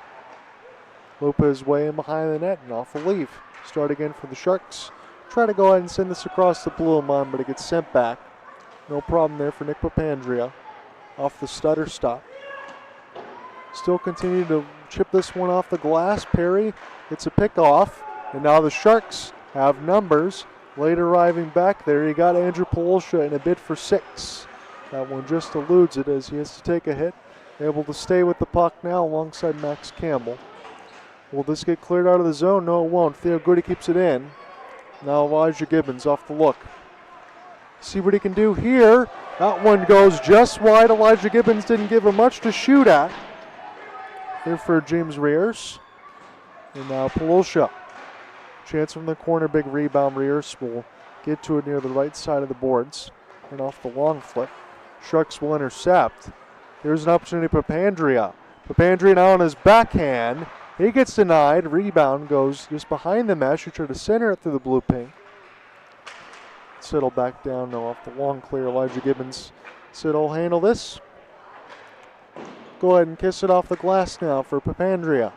Lopez way in behind the net and off the Leaf. Start again for the Sharks. Try to go ahead and send this across the blue line, but it gets sent back. No problem there for Nick Papandrea. Off the stutter stop. Still continue to chip this one off the glass. Perry gets a pick off. And now the Sharks have numbers. Late arriving back there, he got Andrew Polosha in a bid for 6. That one just eludes it as he has to take a hit. Able to stay with the puck now alongside Max Campbell. Will this get cleared out of the zone? No, it won't. Theo Goody keeps it in. Now Elijah Gibbons off the look. See what he can do here. That one goes just wide. Elijah Gibbons didn't give him much to shoot at. Here for James Rears. And now Polosha. Chance from the corner, big rebound. Rears will get to it near the right side of the boards. And off the long flip. Sharks will intercept. Here's an opportunity for Papandrea. Papandrea now on his backhand. He gets denied. Rebound goes just behind the mesh. He tried to center it through the blue pink. Siddle back down now off the long clear. Elijah Gibbons. Siddle will handle this. Go ahead and kiss it off the glass now for Papandrea.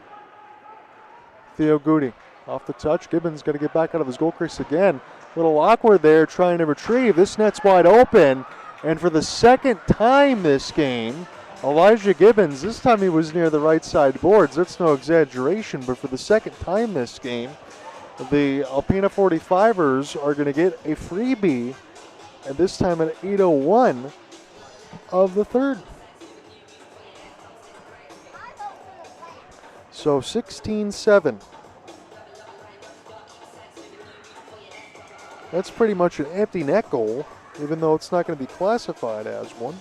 Theo Goody off the touch. Gibbons got to get back out of his goal crease again. A little awkward there trying to retrieve. This net's wide open. And for the second time this game, Elijah Gibbons, this time he was near the right side boards. That's no exaggeration, but for the second time this game, the Alpena 45ers are going to get a freebie, and this time at 8:01 of the third. So 16-7. That's pretty much an empty net goal, even though it's not going to be classified as one.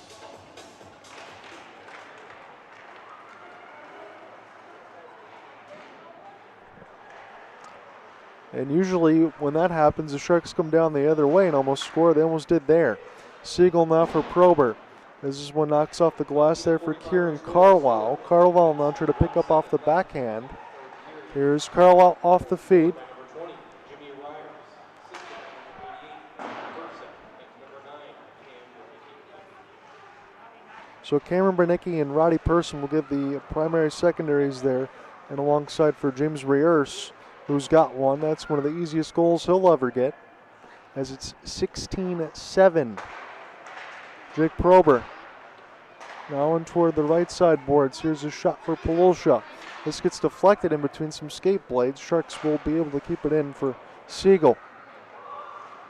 And usually when that happens, the Sharks come down the other way and almost score. They almost did there. Siegel now for Prober. This is one knocks off the glass there for Kieran Carlisle. Carlisle now trying to pick up off the backhand. Here's Carlisle off the feed. So Cameron Bernicki and Roddy Person will give the primary secondaries there And alongside for James Reers, who's got one. That's one of the easiest goals he'll ever get, as it's 16-7. Jake Prober now in toward the right side boards. Here's a shot for Polosha. This gets deflected in between some skate blades. Sharks will be able to keep it in for Siegel.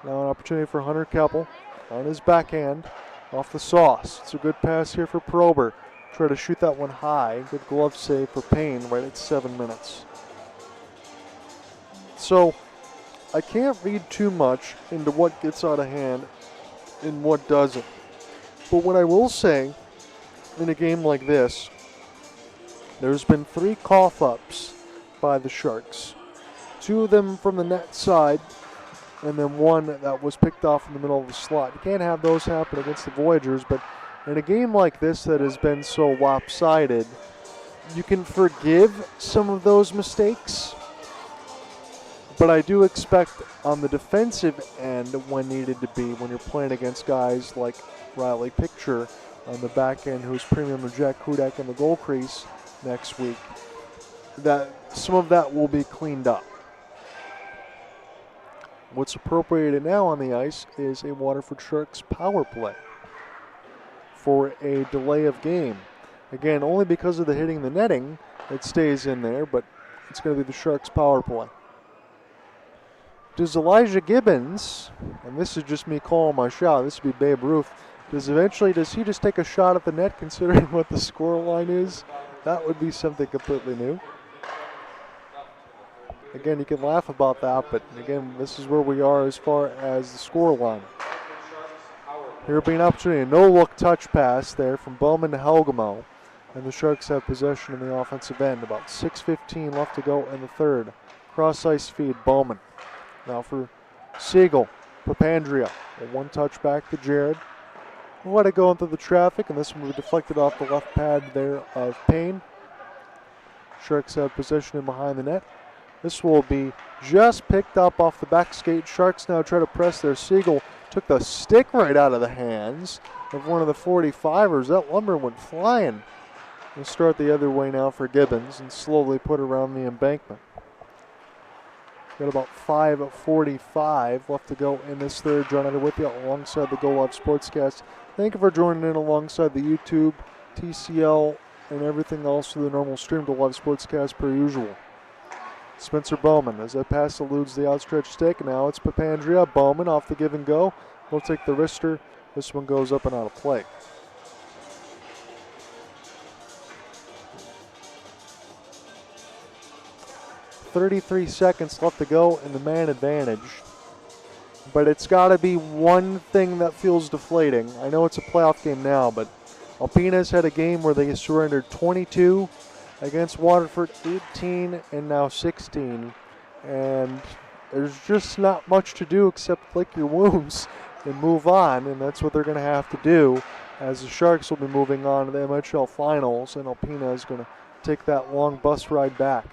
Now an opportunity for Hunter Keppel on his backhand off the sauce. It's a good pass here for Prober. Try to shoot that one high. Good glove save for Payne right at 7 minutes. So I can't read too much into what gets out of hand and what doesn't. But what I will say, in a game like this, there's been 3 cough-ups by the Sharks. 2 of them from the net side, and then 1 that was picked off in the middle of the slot. You can't have those happen against the Voyagers, but in a game like this that has been so lopsided, you can forgive some of those mistakes. But I do expect on the defensive end, when needed to be, when you're playing against guys like Riley Picture on the back end, who's premium with Jack Hudak in the goal crease next week, that some of that will be cleaned up. What's appropriated now on the ice is a Waterford Sharks power play for a delay of game. Again, only because of the hitting the netting, it stays in there, but it's going to be the Sharks power play. Does Elijah Gibbons, and this is just me calling my shot, this would be Babe Ruth, does he just take a shot at the net considering what the score line is? That would be something completely new. Again, you can laugh about that, but again, this is where we are as far as the score line. Here will be an opportunity, a no-look touch pass there from Bowman to Helgamo, and the Sharks have possession in the offensive end. About 6:15 left to go in the third. Cross-ice feed, Bowman. Now for Siegel, Papandrea. A one-touch back to Jared. We'll let it go into the traffic, and this one will be deflected off the left pad there of Payne. Sharks have possession in behind the net. This will be just picked up off the back skate. Sharks now try to press there. Siegel took the stick right out of the hands of one of the 45ers. That lumber went flying. We'll start the other way now for Gibbons and slowly put around the embankment. Got about 5:45 left to go in this third. John Eder with you alongside the Go Live Sportscast. Thank you for joining in alongside the YouTube, TCL, and everything else through the normal stream to Live Sportscast per usual. Spencer Bowman, as that pass eludes the outstretched stick. Now it's Papandrea. Bowman off the give and go. We'll take the wrister. This one goes up and out of play. .33 seconds left to go in the man advantage. But it's got to be one thing that feels deflating. I know it's a playoff game now, but Alpena's had a game where they surrendered 22 against Waterford, 18 and now 16. And there's just not much to do except lick your wounds and move on, and that's what they're going to have to do, as the Sharks will be moving on to the MIHL finals, and Alpena is going to take that long bus ride back.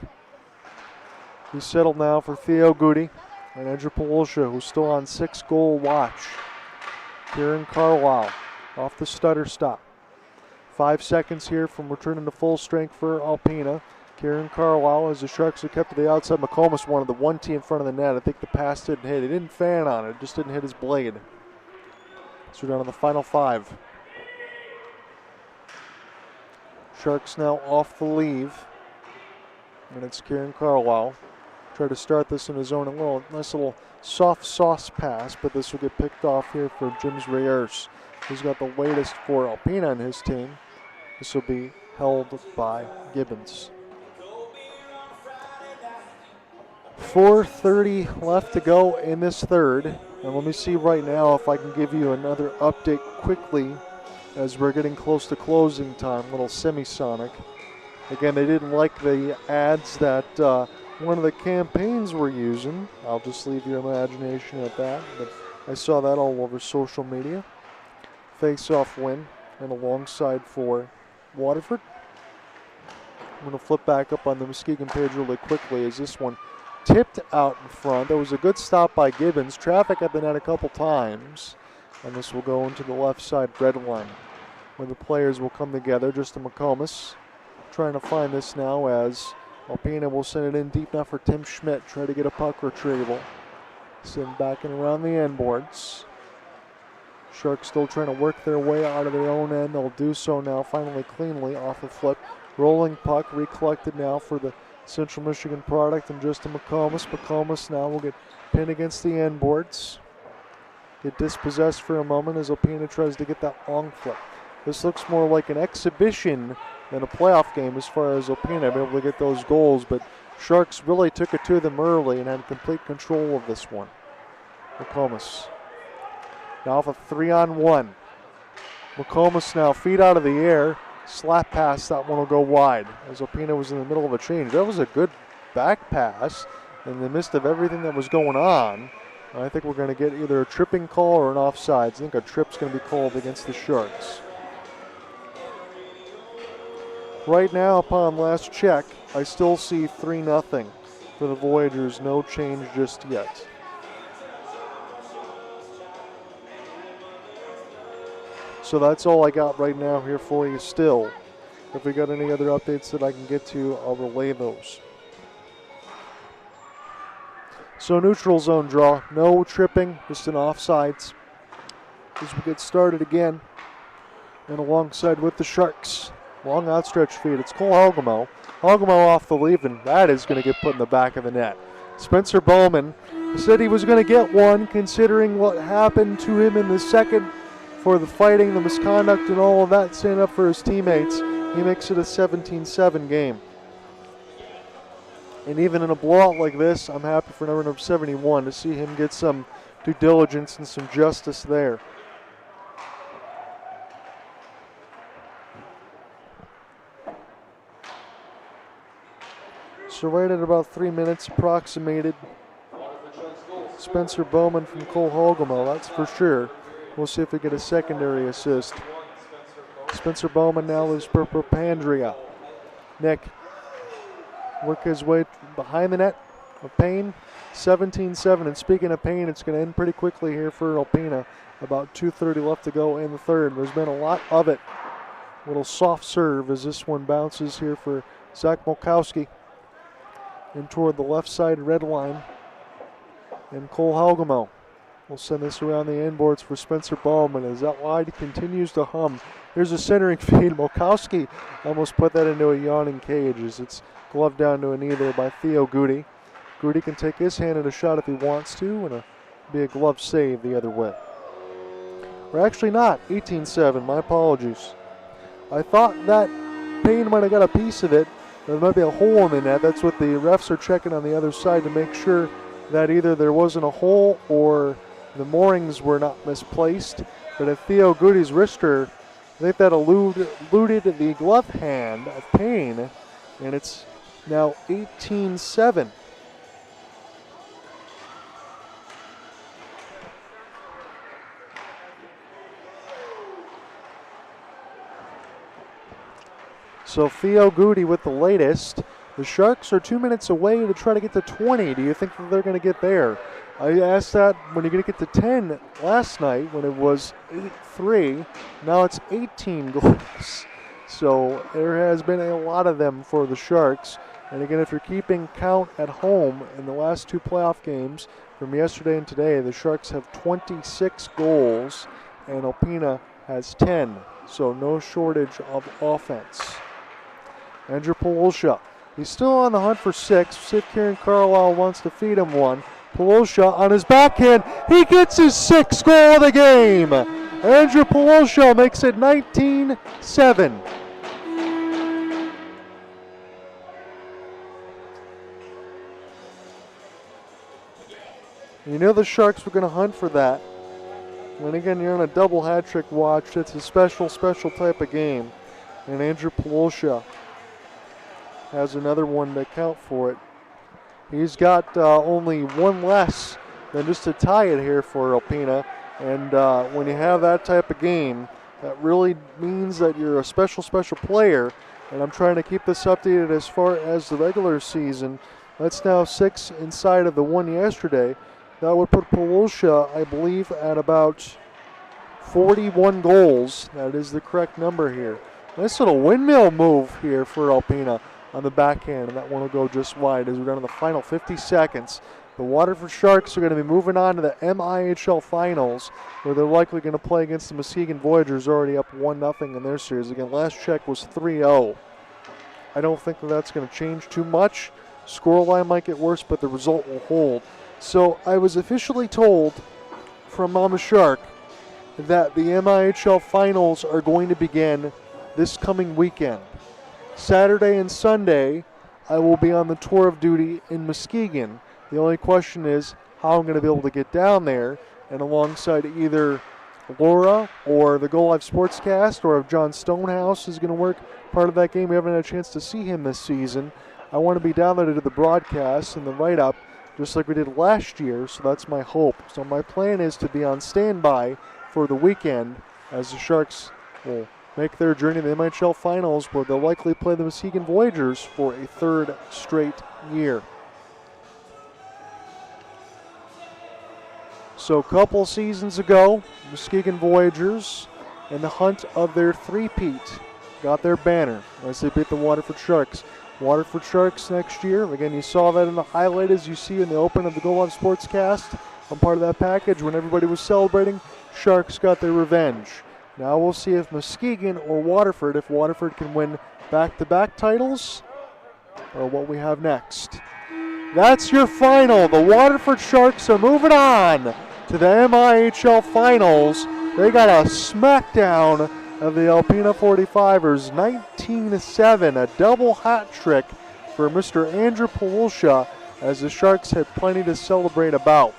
He's settled now for Theo Goody and Andrew Polosha, who's still on 6-goal watch. Kieran Carlisle off the stutter stop. 5 seconds here from returning to full strength for Alpena. Kieran Carlisle, as the Sharks are kept to the outside. McComas wanted the 1T in front of the net. I think the pass didn't hit. He didn't fan on it. Just didn't hit his blade. So we're down to the final 5. Sharks now off the leave. And it's Kieran Carlisle. Try to start this in his own. Nice little soft sauce pass, but this will get picked off here for James Reyes. He's got the latest for Alpena on his team. This will be held by Gibbons. 4:30 left to go in this third. And let me see right now if I can give you another update quickly as we're getting close to closing time. Little semisonic. Again, they didn't like the ads that one of the campaigns were using. I'll just leave your imagination at that. But I saw that all over social media. Face-off win and alongside for Waterford. I'm going to flip back up on the Muskegon page really quickly as this one tipped out in front. That was a good stop by Gibbons. Traffic at the net a couple times. And this will go into the left side red line where the players will come together. Just to McComas trying to find this now as Alpena will send it in deep now for Tim Schmidt. Try to get a puck retrieval. Send back and around the end boards. Sharks still trying to work their way out of their own end. They'll do so now, finally cleanly off a flip. Rolling puck, recollected now for the Central Michigan product, and Justin McComas. McComas now will get pinned against the end boards. Get dispossessed for a moment as Alpena tries to get that long flip. This looks more like an exhibition than a playoff game as far as Alpena being able to get those goals, but Sharks really took it to them early and had complete control of this one. McComas. Now off a 3-on-1. McComas now feet out of the air. Slap pass, that one will go wide as Alpena was in the middle of a change. That was a good back pass in the midst of everything that was going on. I think we're going to get either a tripping call or an offsides. I think a trip's going to be called against the Sharks. Right now, upon last check, I still see 3-0 for the Voyagers. No change just yet. So that's all I got right now here for you still. If we got any other updates that I can get to, I'll relay those. So neutral zone draw, no tripping, just an offsides as we get started again. And alongside with the Sharks, long outstretched feet, it's Cole Helgamo. Helgamo off the lead, and that is going to get put in the back of the net. Spencer Bowman said he was going to get one, considering what happened to him in the second for the fighting, the misconduct, and all of that, standing up for his teammates. He makes it a 17-7 game. And even in a blowout like this, I'm happy for number 71 to see him get some due diligence and some justice there. So right at about 3 minutes approximated. Spencer Bowman from Cole Helgamo, that's for sure. We'll see if we get a secondary assist. Spencer Bowman now leaves for Papandrea. Nick work his way behind the net of Payne. 17-7. And speaking of Payne, it's going to end pretty quickly here for Alpena. About 2:30 left to go in the third. There's been a lot of it. Little soft serve as this one bounces here for Zach Molkowski. In toward the left side red line. And Cole Helgamo will send this around the end boards for Spencer Bowman as that wide continues to hum. Here's a centering feed. Molkowski almost put that into a yawning cage as it's gloved down to a knee there by Theo Goody. Goody can take his hand at a shot if he wants to, and be a glove save the other way. We're actually not. 18-7. My apologies. I thought that Payne might have got a piece of it. There might be a hole in the net. That's what the refs are checking on the other side to make sure that either there wasn't a hole or the moorings were not misplaced. But at Theo Goody's wrister, I think that eluded the glove hand of Payne, and it's now 18-7. So Theo Goody with the latest. The Sharks are 2 minutes away to try to get to 20. Do you think that they're going to get there? I asked that when you're going to get to 10 last night when it was 8-3. Now it's 18 goals. So there has been a lot of them for the Sharks. And again, if you're keeping count at home in the last two playoff games from yesterday and today, the Sharks have 26 goals and Alpena has 10. So no shortage of offense. Andrew Polosha. He's still on the hunt for 6. See if Kieran Carlisle wants to feed him one. Polosha on his backhand. He gets his 6th goal of the game. Andrew Polosha makes it 19-7. You know the Sharks were going to hunt for that. When again you're on a double hat trick watch, it's a special type of game. And Andrew Polosha has another one to account for it. He's got only one less than just to tie it here for Alpena. And when you have that type of game, that really means that you're a special player. And I'm trying to keep this updated as far as the regular season. That's now 6 inside of the one yesterday. That would put Polosha, I believe, at about 41 goals. That is the correct number here. Nice little windmill move here for Alpena. on the backhand, and that one will go just wide as we're down to the final 50 seconds. The Waterford Sharks are going to be moving on to the MIHL Finals, where they're likely going to play against the Muskegon Voyagers, already up 1-0 in their series. Again, last check was 3-0. I don't think that's going to change too much. Scoreline might get worse, but the result will hold. So I was officially told from Mama Shark that the MIHL Finals are going to begin this coming weekend. Saturday and Sunday, I will be on the tour of duty in Muskegon. The only question is how I'm going to be able to get down there, and alongside either Laura or the Go Live Sportscast, or if John Stonehouse is going to work part of that game. We haven't had a chance to see him this season. I want to be down there to do the broadcast and the write-up, just like we did last year, so that's my hope. So my plan is to be on standby for the weekend as the Sharks will make their journey to the MIHL Finals, where they'll likely play the Muskegon Voyagers for a third straight year. So a couple seasons ago, Muskegon Voyagers, in the hunt of their three-peat, got their banner as they beat the Waterford Sharks. Waterford Sharks next year, again, you saw that in the highlight as you see in the open of the Go Live Sportscast. I'm part of that package when everybody was celebrating. Sharks got their revenge. Now we'll see if Muskegon or Waterford, if Waterford can win back-to-back titles, or what we have next. That's your final. The Waterford Sharks are moving on to the MIHL Finals. They got a smackdown of the Alpena 45ers, 19-7, a double hat trick for Mr. Andrew Pawlusha, as the Sharks had plenty to celebrate about.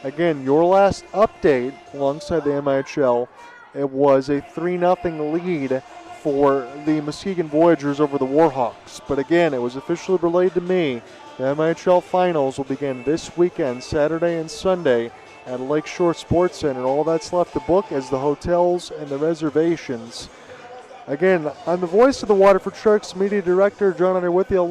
Again, your last update alongside the MIHL, it was a 3-0 lead for the Muskegon Voyagers over the Warhawks. But again, it was officially relayed to me, the MIHL Finals will begin this weekend, Saturday and Sunday, at Lakeshore Sports Center. All that's left to book is the hotels and the reservations. Again, I'm the voice of the Waterford Sharks, media director, John Under with you along